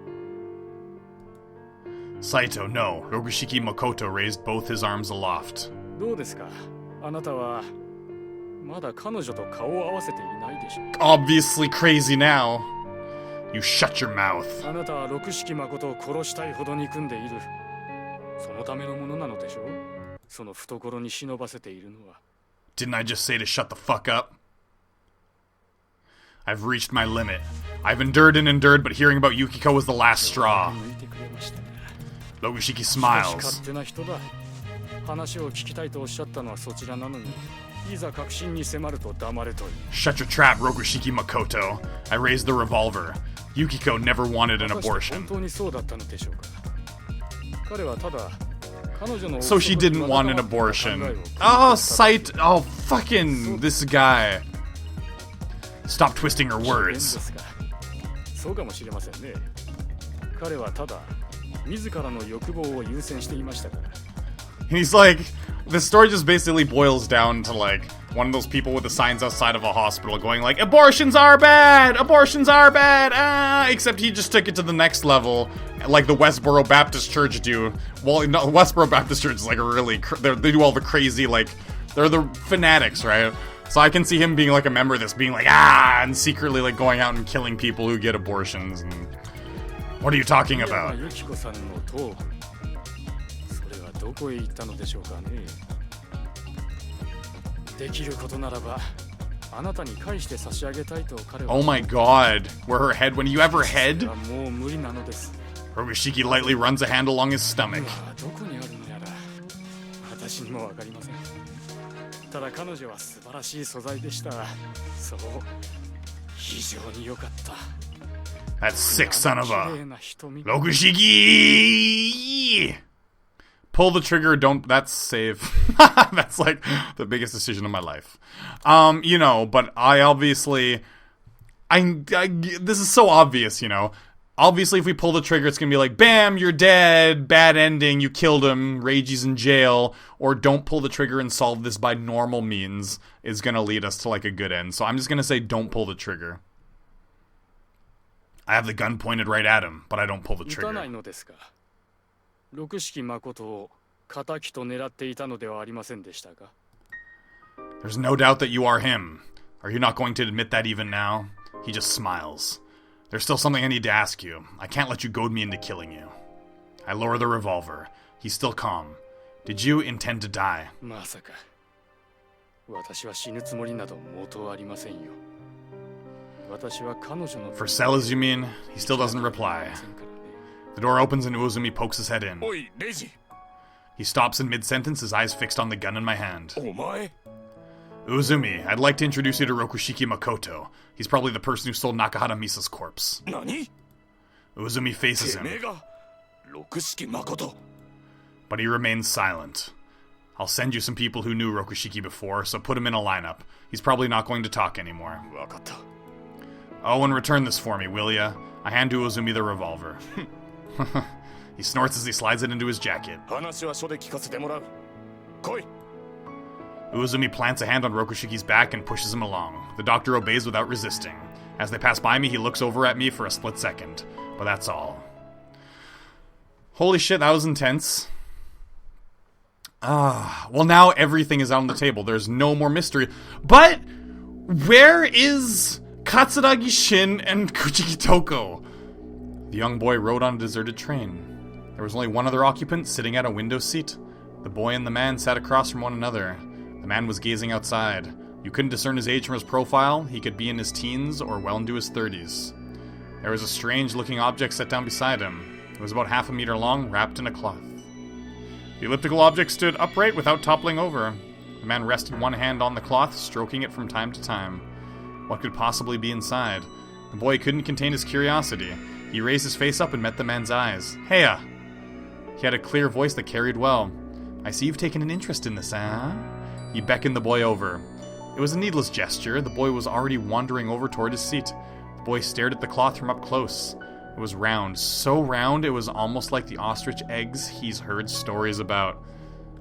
Saito, no. Rokushiki Makoto raised both his arms aloft. どうですか、あなたはまだ彼女と顔を合わせていないでしょう。 Obviously crazy now. You shut your mouth. あなたは六式誠を殺したいほど憎んでいる。そのためのものなのでしょう。その懐に忍ばせているのは。 Didn't I just say to shut the fuck up? I've reached my limit. I've endured and endured, but hearing about Yukiko was the last straw. Rokushiki 勝 smiles. 手な人だ。話を聞きたいとおっしゃったのはそちらなのに、いざ確信に迫ると黙れという。 Shut your trap, Rokushiki Makoto. I raised the revolver. Yukiko never wanted an 果たして abortion. 本当にそうだったのでしょうか。彼はただ彼女の So she didn't want an abortion. Oh, Sight. Oh, fucking this guy. Stop twisting her で words. すか。そうかもしれませんね。彼はただ自らの欲望を優先していましたから。 And he's like, the story just basically boils down to like one of those people with the signs outside of a hospital going like, abortions are bad, abortions are bad, ah, except he just took it to the next level, like the Westboro Baptist Church do. Well, no, Westboro Baptist Church is like a really, they do all the crazy, like, they're the fanatics, right? So I can see him being like a member of this, being like, ah, and secretly like going out and killing people who get abortions. And what are you talking about? ユキコさんの頭部、それはどこへ行ったのでしょうかね。できることならばあなたに返して差し上げたいと彼は。 Oh my god, where her head, when you have her head? もう無理なのです。 Rokushiki lightly runs a hand along his stomach. どこにあるのやら私にもわかりません。ただ彼女は素晴らしい素材でした。そう、非常に良かった。 That sick son of 綺 a 麗な瞳。 Rokushiki! Pull the trigger, don't, that's save. That's like the biggest decision of my life. You know, but I obviously, this is so obvious, you know. Obviously, if we pull the trigger, it's gonna be like, bam, you're dead, bad ending, you killed him, Reiji's in jail, or don't pull the trigger and solve this by normal means is gonna lead us to like a good end. So I'm just gonna say don't pull the trigger. I have the gun pointed right at him, but I don't pull the 撃たない trigger. のですか。六式誠を敵と狙っていたのではありませんでしたか。 There's no doubt that you are him. Are you not going to admit that even now? He just smiles. There's still something I need to ask you. I can't let you goad me into killing you. I lower the revolver. He's still calm. Did you intend to die? まさか私は死ぬつもりなど毛頭ありませんよ。私は彼女の For Sellers, you mean? He still doesn't reply. The door opens and Uzumi pokes his head in. おい、レジ、 He stops in mid-sentence, his eyes fixed on the gun in my hand. お前 Uzumi, I'd like to introduce you to Rokushiki Makoto. He's probably the person who stole Nakahara Misa's corpse. 何 Uzumi faces てめえ him, が六式誠 but he remains silent. I'll send you some people who knew Rokushiki before, so put him in a lineup. He's probably not going to talk anymore. 分かった。 Oh, and return this for me, will ya? I hand to Uzumi the revolver. He snorts as he slides it into his jacket. 話は書で聞かせてもらう。来い。 Uzumi plants a hand on Rokushiki's back and pushes him along. The doctor obeys without resisting. As they pass by me, he looks over at me for a split second. But that's all. Holy shit, that was intense. Well, now everything is out on the table. There's no more mystery. But where is Katsuragi Shin and Kuchiki Toko? The young boy rode on a deserted train. There was only one other occupant sitting at a window seat. The boy and the man sat across from one another. The man was gazing outside. You couldn't discern his age from his profile. He could be in his teens or well into his 30s. There was a strange-looking object set down beside him. It was about half a meter long, wrapped in a cloth. The elliptical object stood upright without toppling over. The man rested one hand on the cloth, stroking it from time to time. What could possibly be inside? The boy couldn't contain his curiosity. He raised his face up and met the man's eyes. Heya! He had a clear voice that carried well. I see you've taken an interest in this, huh? He beckoned the boy over. It was a needless gesture. The boy was already wandering over toward his seat. The boy stared at the cloth from up close. It was round, so round it was almost like the ostrich eggs he's heard stories about.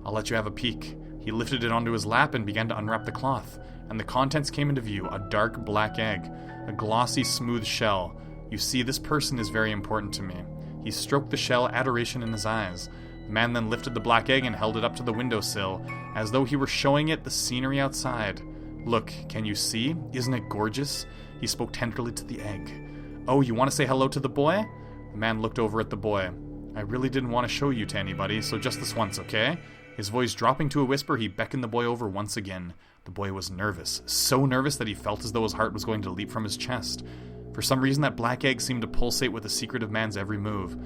I'll let you have a peek. He lifted it onto his lap and began to unwrap the cloth, and the contents came into view, a dark black egg, a glossy, smooth shell. You see, this person is very important to me. He stroked the shell, adoration in his eyes. The man then lifted the black egg and held it up to the windowsill, as though he were showing it the scenery outside. Look, can you see? Isn't it gorgeous? He spoke tenderly to the egg. Oh, you want to say hello to the boy? The man looked over at the boy. I really didn't want to show you to anybody, so just this once, okay? His voice dropping to a whisper, he beckoned the boy over once again. The boy was nervous, so nervous that he felt as though his heart was going to leap from his chest. For some reason, that black egg seemed to pulsate with the secretive man's every move.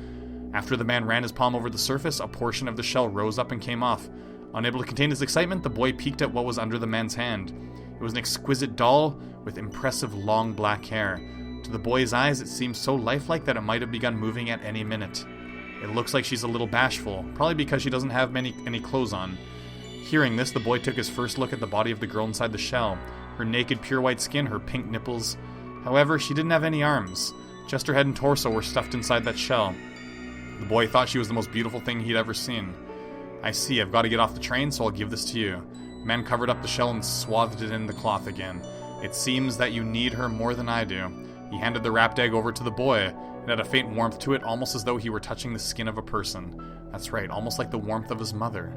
After the man ran his palm over the surface, a portion of the shell rose up and came off. Unable to contain his excitement, the boy peeked at what was under the man's hand. It was an exquisite doll with impressive long black hair. To the boy's eyes, it seemed so lifelike that it might have begun moving at any minute. It looks like she's a little bashful, probably because she doesn't have any clothes on. Hearing this, the boy took his first look at the body of the girl inside the shell. Her naked, pure white skin, her pink nipples. However, she didn't have any arms. Just her head and torso were stuffed inside that shell. The boy thought she was the most beautiful thing he'd ever seen. I see, I've got to get off the train, so I'll give this to you. The man covered up the shell and swathed it in the cloth again. It seems that you need her more than I do. He handed the wrapped egg over to the boy. It had a faint warmth to it, almost as though he were touching the skin of a person. That's right, almost like the warmth of his mother.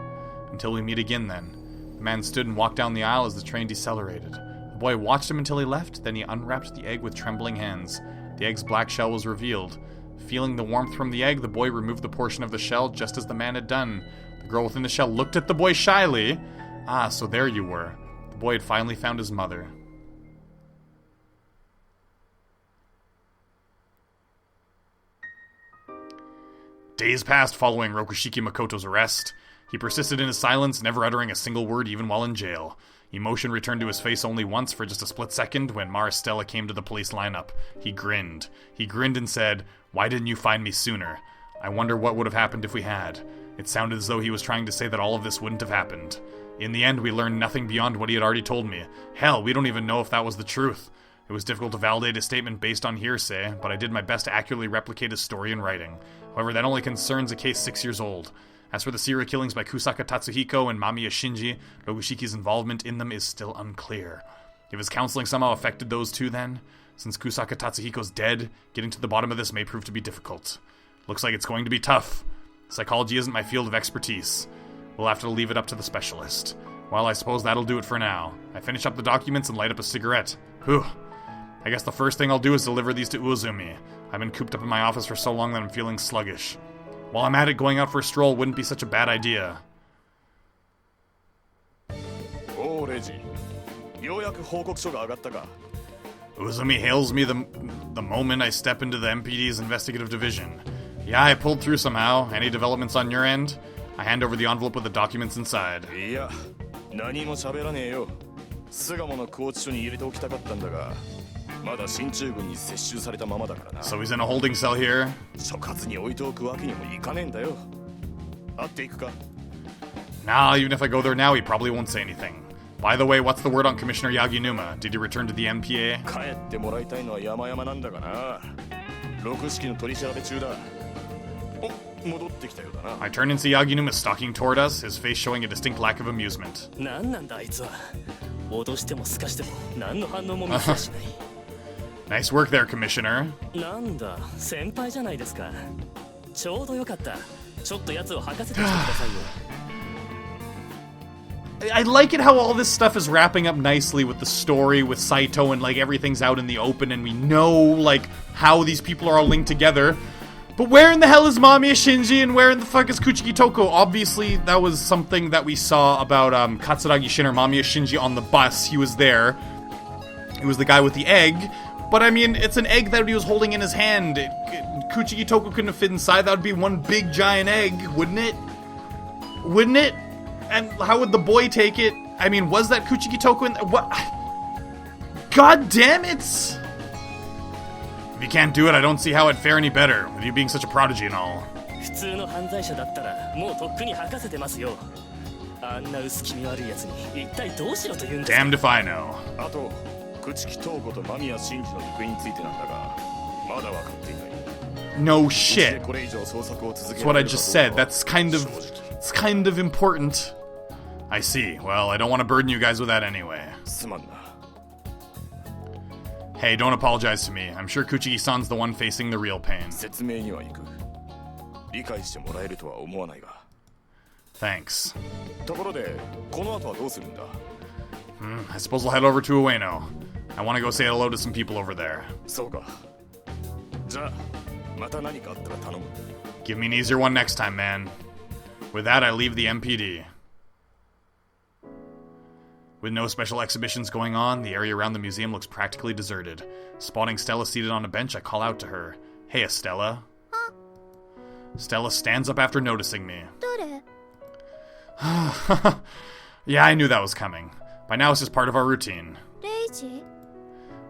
Until we meet again, then. The man stood and walked down the aisle as the train decelerated. The boy watched him until he left, then he unwrapped the egg with trembling hands. The egg's black shell was revealed. Feeling the warmth from the egg, the boy removed the portion of the shell just as the man had done. The girl within the shell looked at the boy shyly. Ah, so there you were. The boy had finally found his mother. Days passed following Rokushiki Makoto's arrest. He persisted in his silence, never uttering a single word even while in jail. Emotion returned to his face only once for just a split second when Maristella came to the police lineup. He grinned. He grinned and said, "Why didn't you find me sooner? I wonder what would have happened if we had." It sounded as though he was trying to say that all of this wouldn't have happened. In the end, we learned nothing beyond what he had already told me. Hell, we don't even know if that was the truth. It was difficult to validate his statement based on hearsay, but I did my best to accurately replicate his story in writing. However, that only concerns a case 6 years old. As for the serial killings by Kusaka Tatsuhiko and Mamiya Shinji, Rokushiki's involvement in them is still unclear. If his counseling somehow affected those two then, since Kusaka Tatsuhiko's dead, getting to the bottom of this may prove to be difficult. Looks like it's going to be tough. Psychology isn't my field of expertise. We'll have to leave it up to the specialist. Well, I suppose that'll do it for now. I finish up the documents and light up a cigarette. Whew. I guess the first thing I'll do is deliver these to Uozumi. I've been cooped up in my office for so long that I'm feeling sluggish. While I'm at it, going out for a stroll wouldn't be such a bad idea. Oh, Reggie. ようやく報告書が上がったか。 Uozumi hails me the moment I step into the MPD's investigative division. Yeah, I pulled through somehow. Any developments on your end? I hand over the envelope with the documents inside. いや、何も喋らねえよ。巣鴨の拘置所に入れておきたかったんだが、まだ進駐軍に接収されたままだからな。So he's in a holding cell here? 所轄に置いておくわけにもいかねえんだよ。会っていくか? Nah, even if I go there now, he probably won't say anything. By the way, what's the word on Commissioner Yaginuma? Did he return to the MPA? 帰ってもらいたいのは山々なんだがな。六式の取り調べ中だ。お、戻ってきたようだな。I turn and see Yaginuma stalking toward us, his face showing a distinct lack of amusement. なんなんだあいつは。脅してもすかしても何の反応も見せやしない。Nice work there, Commissioner. なんだ、先輩じゃないですか。ちょうどよかった。ちょっとやつを吐かせてきてくださいよ。I like it how all this stuff is wrapping up nicely with the story, with Saito, and like everything's out in the open, and we know like how these people are all linked together. But where in the hell is Mamiya Shinji, and where in the fuck is Kuchiki Toko? Obviously, that was something that we saw about Katsuragi Shin or Mamiya Shinji on the bus. He was there. He was the guy with the egg. But I mean, it's an egg that he was holding in his hand. Kuchiki Toko couldn't have fit inside. That would be one big giant egg, wouldn't it? Wouldn't it? And how would the boy take it? I mean, was that Kuchiki Toko in what? God damn it! If you can't do it, I don't see how it'd fare any better, with you being such a prodigy and all. 普通の犯罪者だったらもうとっくに吐かせてますよ。あんな薄気味悪いやつに一体どうしろと言うんですか。 Damned if I know. あと朽木東子と間宮真司の行方についてなんだがまだ分かっていない。 No shit. これ以上捜索を続け That's what I just said. That's kind of important. I see. Well, I don't want to burden you guys with that anyway. すまんな。 Hey, don't apologize to me. I'm sure Kuchiki-san's the one facing the real pain. 説明には行く。理解してもらえるとは思わないが。 Thanks. ところでこの後はどうするんだ。 I suppose I'll head over to Ueno. I want to go say hello to some people over there. そうか。じゃあまた何かあったら頼む。 Give me an easier one next time, man. With that, I leave the MPD. With no special exhibitions going on, the area around the museum looks practically deserted. Spotting Stella seated on a bench, I call out to her. Hey, Estella. Stella stands up after noticing me. 誰？ Yeah, I knew that was coming. By now, it's just part of our routine. レイジ？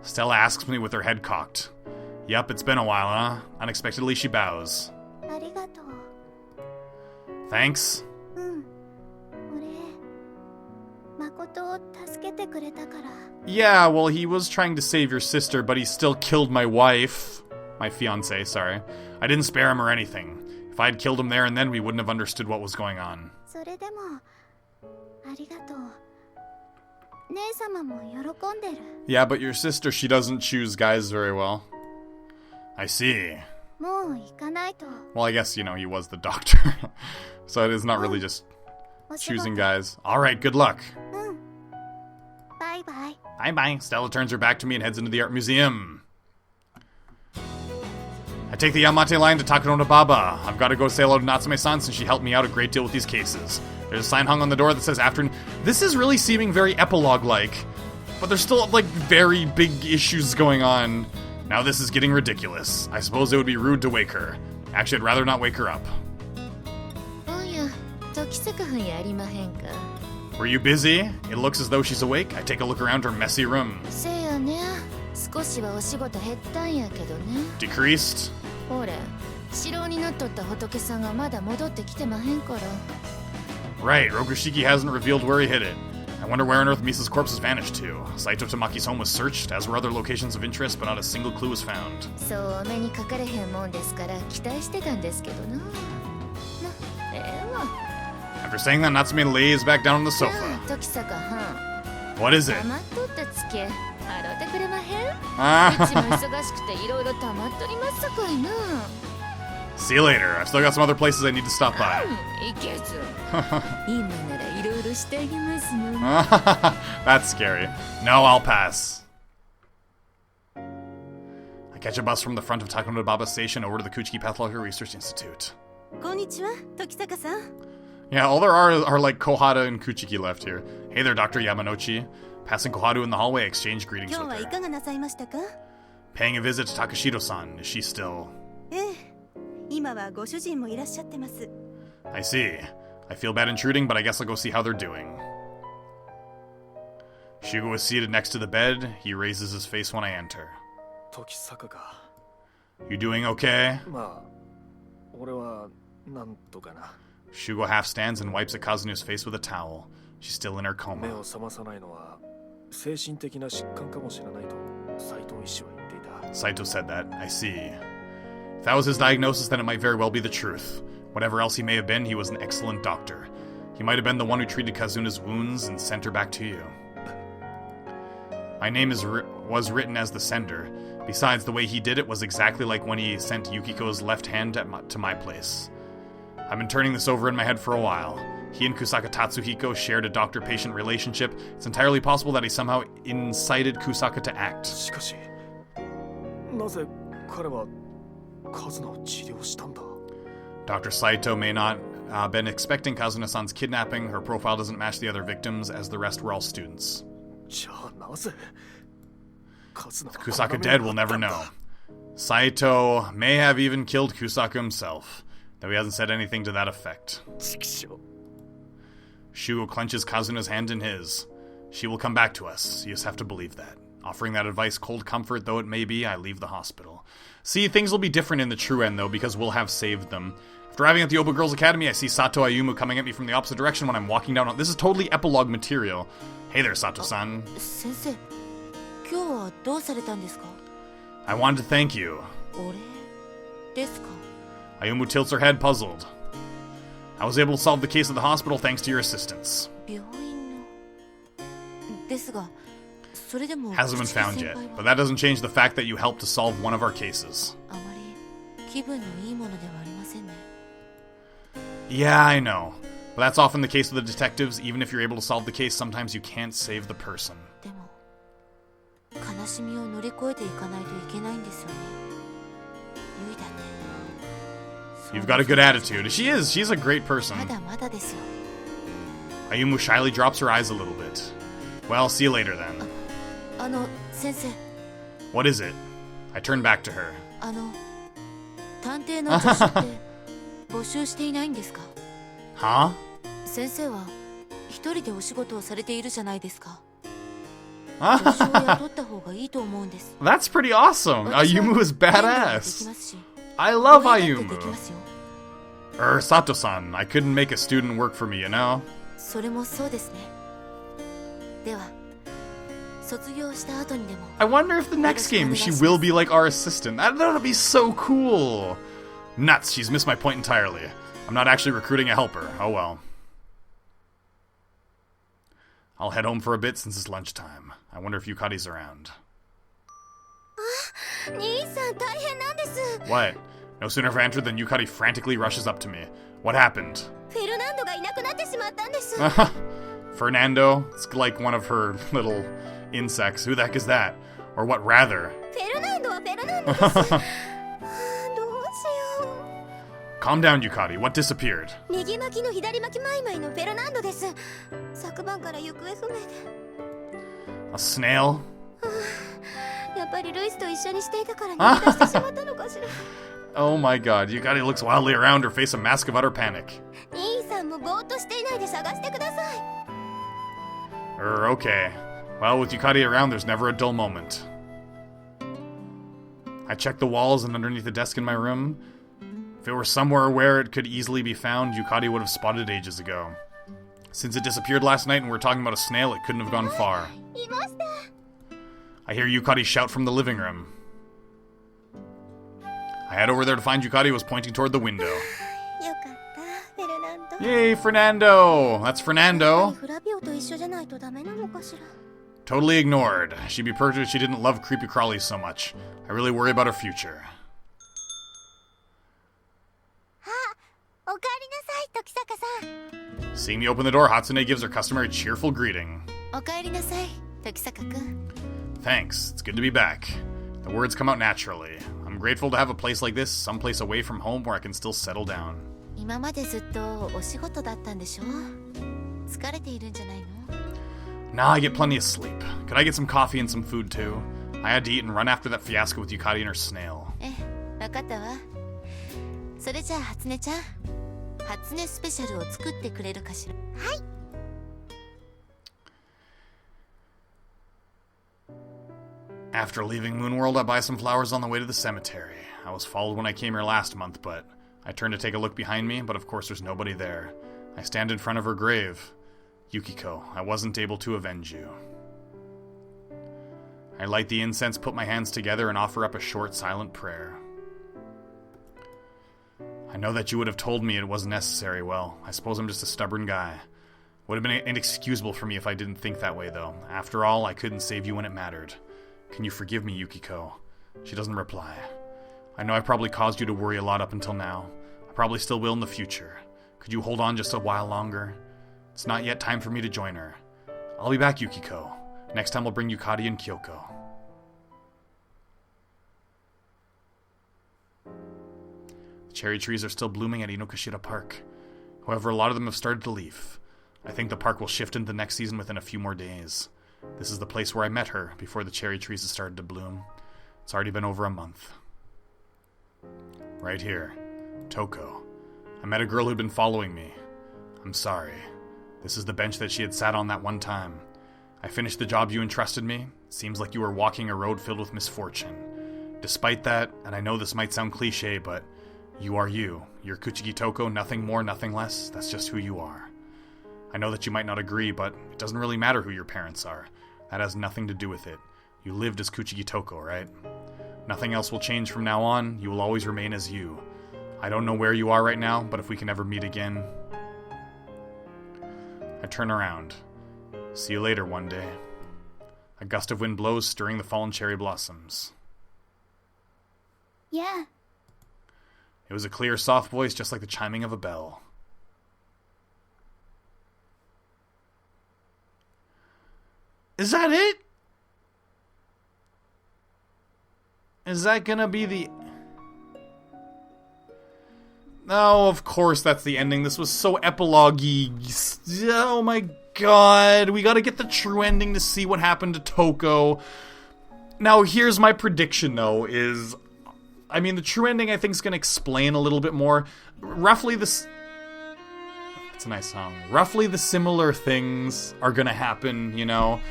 Stella asks me with her head cocked. Yup, it's been a while, huh? Unexpectedly, she bows. ありがとう。 Thanks. 誠を助けてくれたから。 Yeah, well, he was trying to save your sister, but he still killed my wife. My fiancé, sorry. I didn't spare him or anything. If I had killed him there and then, we wouldn't have understood what was going on. それでもありがとう。姉様も喜んでる。 Yeah, but your sister, she doesn't choose guys very well. I see. もう行かないと。 Well, I guess, he was the doctor. So it is not really just お仕事。 choosing guys. Alright, good luck. バイバイ。 Bye-bye. Stella turns her back to me and heads into the art museum. I take the Yamate line to Takanona Baba. I've got to go say hello to Natsume-san since she helped me out a great deal with these cases. There's a sign hung on the door that says after... This is really seeming very epilogue-like. But there's still, very big issues going on. Now this is getting ridiculous. I suppose it would be rude to wake her. Actually, I'd rather not wake her up. おや、時坂はやりまへんか。 Were you busy? It looks as though she's awake. I take a look around her messy room. せやね。少しはお仕事減ったんやけどね。 Decreased? ほれ、城になっとった仏さんがまだ戻ってきてまへんから。 Right, Rokushiki hasn't revealed where he hid it. I wonder where on earth Misa's corpse has vanished to. Saito Tamaki's home was searched, as were other locations of interest, but not a single clue was found. そうお目にかかれへんもんですから期待してたんですけどな。ええわ。 After saying that, Natsume lays back down on the じゃ sofa. あ時坂は What is it? ん。溜まっとったつけ、払ってくれまへん？う Ah, ちも忙しくていろいろ溜まっとりますさかいな。 see you later. I've still got some other places I need to stop by. いけず。今ならいろいろしてあげますの。 That's scary. No, I'll pass. I catch a bus from the front of Takonobaba Station over to the Kuchiki Pathology Research Institute. こんにちは、時坂さん。 Yeah, all there are like Kohada and Kuchiki left here. Hey there, Dr. Yamanochi. Passing Koharu in the hallway, I exchange greetings 今日 with はい her. かがなさいましたか？ Paying a visit to Takashido-san. Is she still... ええ、今はご主人もいらっしゃってます。 I see. I feel bad intruding, but I guess I'll go see how they're doing. Shugo is seated next to the bed. He raises his face when I enter. 時坂か。 You doing okay? まあ、俺はなんとかな。 Shugo half stands and wipes at Kazunu's face with a towel. She's still in her 目 coma. を覚まさないのは精神的な疾患かもしれないと斉藤医師は言っていた。 Saito said that. I see. If that was his diagnosis, then it might very well be the truth. Whatever else he may have been, he was an excellent doctor. He might have been the one who treated Kazuna's wounds and sent her back to you. My name was written as the sender. Besides, the way he did it was exactly like when he sent Yukiko's left hand to my place. I've been turning this over in my head for a while. He and Kusaka Tatsuhiko shared a doctor-patient relationship. It's entirely possible that he somehow incited Kusaka to act. しかし、なぜ彼はカズナを治療したんだ？ Dr. Saito may not been expecting Kazuna-san's kidnapping. Her profile doesn't match the other victims, as the rest were all students. じゃあなぜカズナが Kusaka dead, we'll never know. Saito may have even killed Kusaka himself, though he hasn't said anything to that effect. 畜生。 Shugo clenches Kazuna's hand in his. She will come back to us. You just have to believe that. Offering that advice cold comfort though it may be, I leave the hospital. See, things will be different in the true end, though, because we'll have saved them. After arriving at the Oba Girls Academy, I see Sato Ayumu coming at me from the opposite direction when I'm walking down. This is totally epilogue material. Hey there, Sato-san. 先生、今日はどうされたんですか? I wanted to thank you. お礼ですか? Ayumu tilts her head, puzzled. I was able to solve the case at the hospital thanks to your assistance. 病院のですが、それでも Hasn't been found yet, but that doesn't change the fact that you helped to solve one of our cases. あまり気分のいいものではありませんね。 Yeah, I know. But that's often the case with the detectives. Even if you're able to solve the case, sometimes you can't save the person. でも、悲しみを乗り越えていかないといけないんですよね。ゆいだって。 You've got a good attitude. She is. She's a great person. まだまだですよ。 Ayumu shyly drops her eyes a little bit. Well, see you later then. 先生。 What is it? I turn back to her. 探偵の助手って募集していないんですか? Huh? 先生は一人でお仕事をされているじゃないですか。助手を雇った方がいいと思うんです。 That's pretty awesome. Ayumu is badass. I love Ayumu. Sato-san, I couldn't make a student work for me, you know? それもそうですね。では、卒業した後にでも。 I wonder if the next game she will be like our assistant. That would be so cool. Nuts, she's missed my point entirely. I'm not actually recruiting a helper. Oh well. I'll head home for a bit since it's lunchtime. I wonder if Yukari's around. 兄さん大変なんです。 What? No sooner have I entered than Yukari frantically rushes up to me. What happened? フェルナンドがいなくなってしまったんです。 Fernando? It's like one of her little insects. Who the heck is that? Or what rather? フェルナンドはフェルナンドです。どうしよう。 Calm down, Yukari. What disappeared? 右巻きの左巻きマイマイのフェルナンドです。昨晩から行方不明で。 A snail? やっぱりルイスと一緒にしていたから逃げ出してしまったのかしら。 Oh my god, Yukari looks wildly around, her face a mask of utter panic. 兄さんもぼーっとしていないで探してください。 Okay. Well, with Yukari around, there's never a dull moment. I checked the walls and underneath the desk in my room. If it were somewhere where it could easily be found, Yukari would have spotted it ages ago. Since it disappeared last night and we're talking about a snail, it couldn't have gone far. いました。 I hear Yukari shout from the living room. I head over there to find Yukari was pointing toward the window. よかった、フェルナンド。 Yay, Fernando! That's Fernando. フラビオと一緒じゃないとダメなのかしら。 Totally ignored. She'd be perjured if she didn't love creepy crawlies so much. I really worry about her future. おかえりなさい、時坂さん。 Seeing me open the door, Hatsune gives her customary cheerful greeting. おかえりなさい、時坂くん。 Thanks. It's good to be back. The words come out naturally. I'm grateful to have a place like this, someplace away from home where I can still settle down. 今までずっとお仕事だったんでしょ? 疲れているんじゃないの? Nah, I get plenty of sleep. Could I get some coffee and some food too? I had to eat and run after that fiasco with Yukari and her snail. わかったわ。それじゃあ、初音ちゃん。初音スペシャルを作ってくれるかしら。はい。 After leaving Moonworld, I buy some flowers on the way to the cemetery. I was followed when I came here last month, but I turn to take a look behind me, but of course there's nobody there. I stand in front of her grave. Yukiko, I wasn't able to avenge you. I light the incense, put my hands together, and offer up a short, silent prayer. I know that you would have told me it wasn't necessary. Well, I suppose I'm just a stubborn guy. Would have been inexcusable for me if I didn't think that way, though. After all, I couldn't save you when it mattered. Can you forgive me, Yukiko? She doesn't reply. I know I probably caused you to worry a lot up until now. I probably still will in the future. Could you hold on just a while longer? It's not yet time for me to join her. I'll be back, Yukiko. Next time I'll bring Yukari and Kyoko. The cherry trees are still blooming at Inokashira Park. However, a lot of them have started to leaf. I think the park will shift into the next season within a few more days. This is the place where I met her before the cherry trees had started to bloom. It's already been over a month. Right here. Toko. I met a girl who'd been following me. I'm sorry. This is the bench that she had sat on that one time. I finished the job you entrusted me. Seems like you were walking a road filled with misfortune. Despite that, and I know this might sound cliche, but You are you. You're Kuchigi Toko, nothing more, nothing less. That's just who you are. I know that you might not agree, but it doesn't really matter who your parents are. That has nothing to do with it. You lived as Kuchigi Toko, right? Nothing else will change from now on. You will always remain as you. I don't know where you are right now, but if we can ever meet again... I turn around. See you later one day. A gust of wind blows, stirring the fallen cherry blossoms. Yeah. It was a clear, soft voice, just like the chiming of a bell. Is that it? Is that gonna be the... Oh, of course that's the ending. This was so epilogue-y. Oh my god. We gotta get the true ending to see what happened to Toko. Now, here's my prediction, though, is... I mean, the true ending, I think, is gonna explain a little bit more. Roughly this... It's a nice song. Roughly the similar things are gonna happen, you know?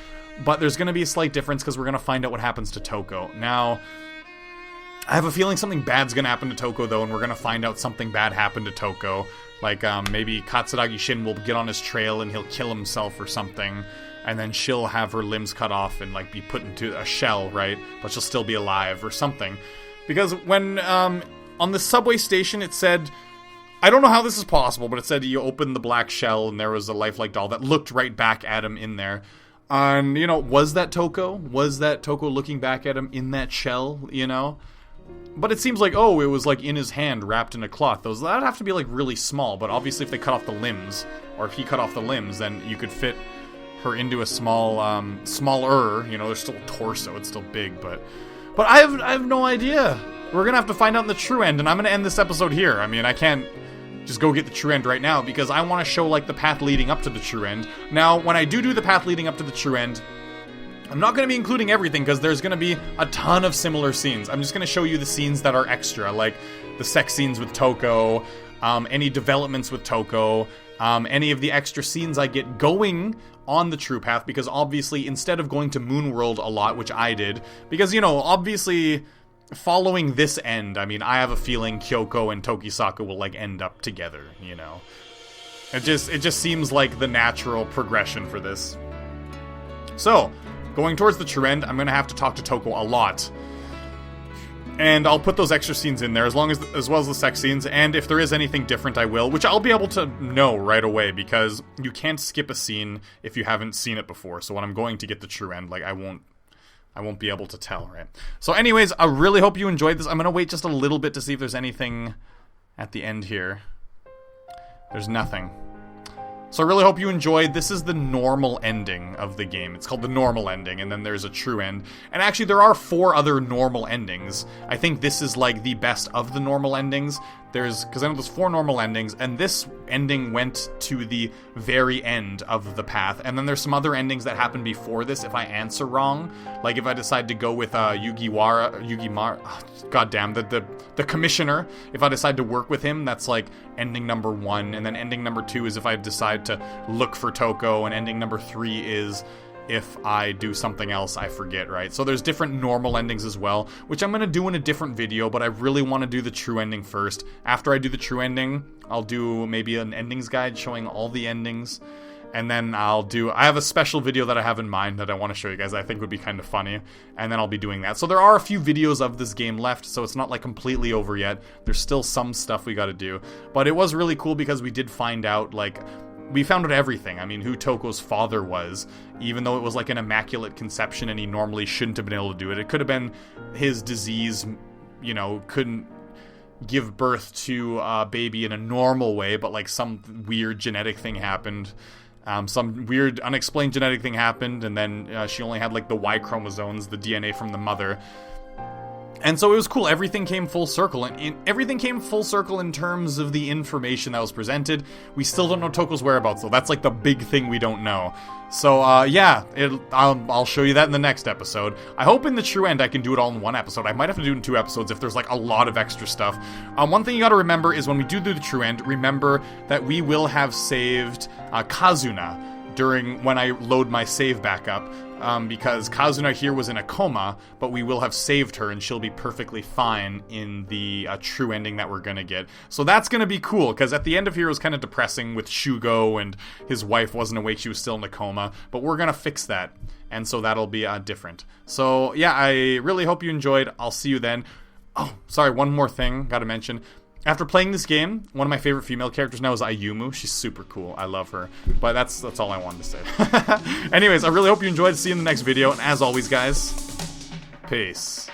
But there's gonna be a slight difference because we're gonna find out what happens to Toko. Now... I have a feeling something bad's gonna happen to Toko, though, and we're gonna find out something bad happened to Toko. Like, maybe Katsuragi Shin will get on his trail and he'll kill himself or something, and then she'll have her limbs cut off and, like, be put into a shell, right? But she'll still be alive or something. Because when, on the subway station it said... I don't know how this is possible, but it said you opened the black shell and there was a lifelike doll that looked right back at him in there. And, you know, was that Toko? Was that Toko looking back at him in that shell, you know? But it seems like, oh, it was like in his hand wrapped in a cloth. That'd have to be like really small, but obviously if they cut off the limbs, or if he cut off the limbs, then you could fit her into a small, smaller, you know, there's still a torso, it's still big, but I have no idea. We're gonna have to find out in the true end, and I'm gonna end this episode here. I mean, I can't just go get the true end right now, because I want to show, like, the path leading up to the true end. Now, when I do the path leading up to the true end, I'm not going to be including everything, because there's going to be a ton of similar scenes. I'm just going to show you the scenes that are extra, like the sex scenes with Toko, any developments with Toko, any of the extra scenes I get going on the true path, because obviously, instead of going to Moonworld a lot, which I did, because, you know, obviously... Following this end, I mean, I have a feeling Kyoko and Tokisaka will, like, end up together, you know? It just seems like the natural progression for this. So, going towards the true end, I'm gonna have to talk to Toko a lot. And I'll put those extra scenes in there, as well as the sex scenes, and if there is anything different, I will, which I'll be able to know right away, because you can't skip a scene if you haven't seen it before, so when I'm going to get the true end, like, I won't be able to tell, right? So anyways, I really hope you enjoyed this. I'm going to wait just a little bit to see if there's anything at the end here. There's nothing. So I really hope you enjoyed. This is the normal ending of the game. It's called the normal ending, and then there's a true end. And actually, there are 4 other normal endings. I think this is, like, the best of the normal endings. Because I know there's 4 normal endings, and this ending went to the very end of the path. And then there's some other endings that happen before this if I answer wrong. Like if I decide to go with goddamn, the commissioner. If I decide to work with him, that's like ending number 1. And then ending number 2 is if I decide to look for Toko. And ending number 3 is... if I do something else I forget, right? So there's different normal endings as well, which I'm going to do in a different video, but I really want to do the true ending first. After I do the true ending, I'll do maybe an endings guide showing all the endings, and then I have a special video that I have in mind that I want to show you guys that I think would be kind of funny, and then I'll be doing that. So there are a few videos of this game left, so it's not like completely over yet. There's still some stuff we got to do, but it was really cool because we did find out, like... We found out everything. I mean, who Toko's father was, even though it was like an immaculate conception and he normally shouldn't have been able to do it. It could have been his disease, you know, couldn't give birth to a baby in a normal way, but like some weird genetic thing happened. Some weird unexplained genetic thing happened, and then she only had like the Y chromosomes, the DNA from the mother. And so it was cool. Everything came full circle, and everything came full circle in terms of the information that was presented. We still don't know Toko's whereabouts, though. That's like the big thing we don't know. So, yeah, I'll show you that in the next episode. I hope in the true end I can do it all in one episode. I might have to do it in 2 episodes if there's like a lot of extra stuff. One thing you gotta remember is when we do the true end, remember that we will have saved Kazuna during when I load my save back up. because Kazuna here was in a coma, but we will have saved her and she'll be perfectly fine in the true ending that we're gonna get. So that's gonna be cool, because at the end of here it was kind of depressing with Shugo and his wife wasn't awake, she was still in a coma, but we're gonna fix that, and so that'll be different. So yeah, I really hope you enjoyed. I'll see you then. Oh, sorry, one more thing, gotta mention. After playing this game, one of my favorite female characters now is Ayumu. She's super cool. I love her. But that's all I wanted to say. Anyways, I really hope you enjoyed. See you in the next video. And as always, guys, peace.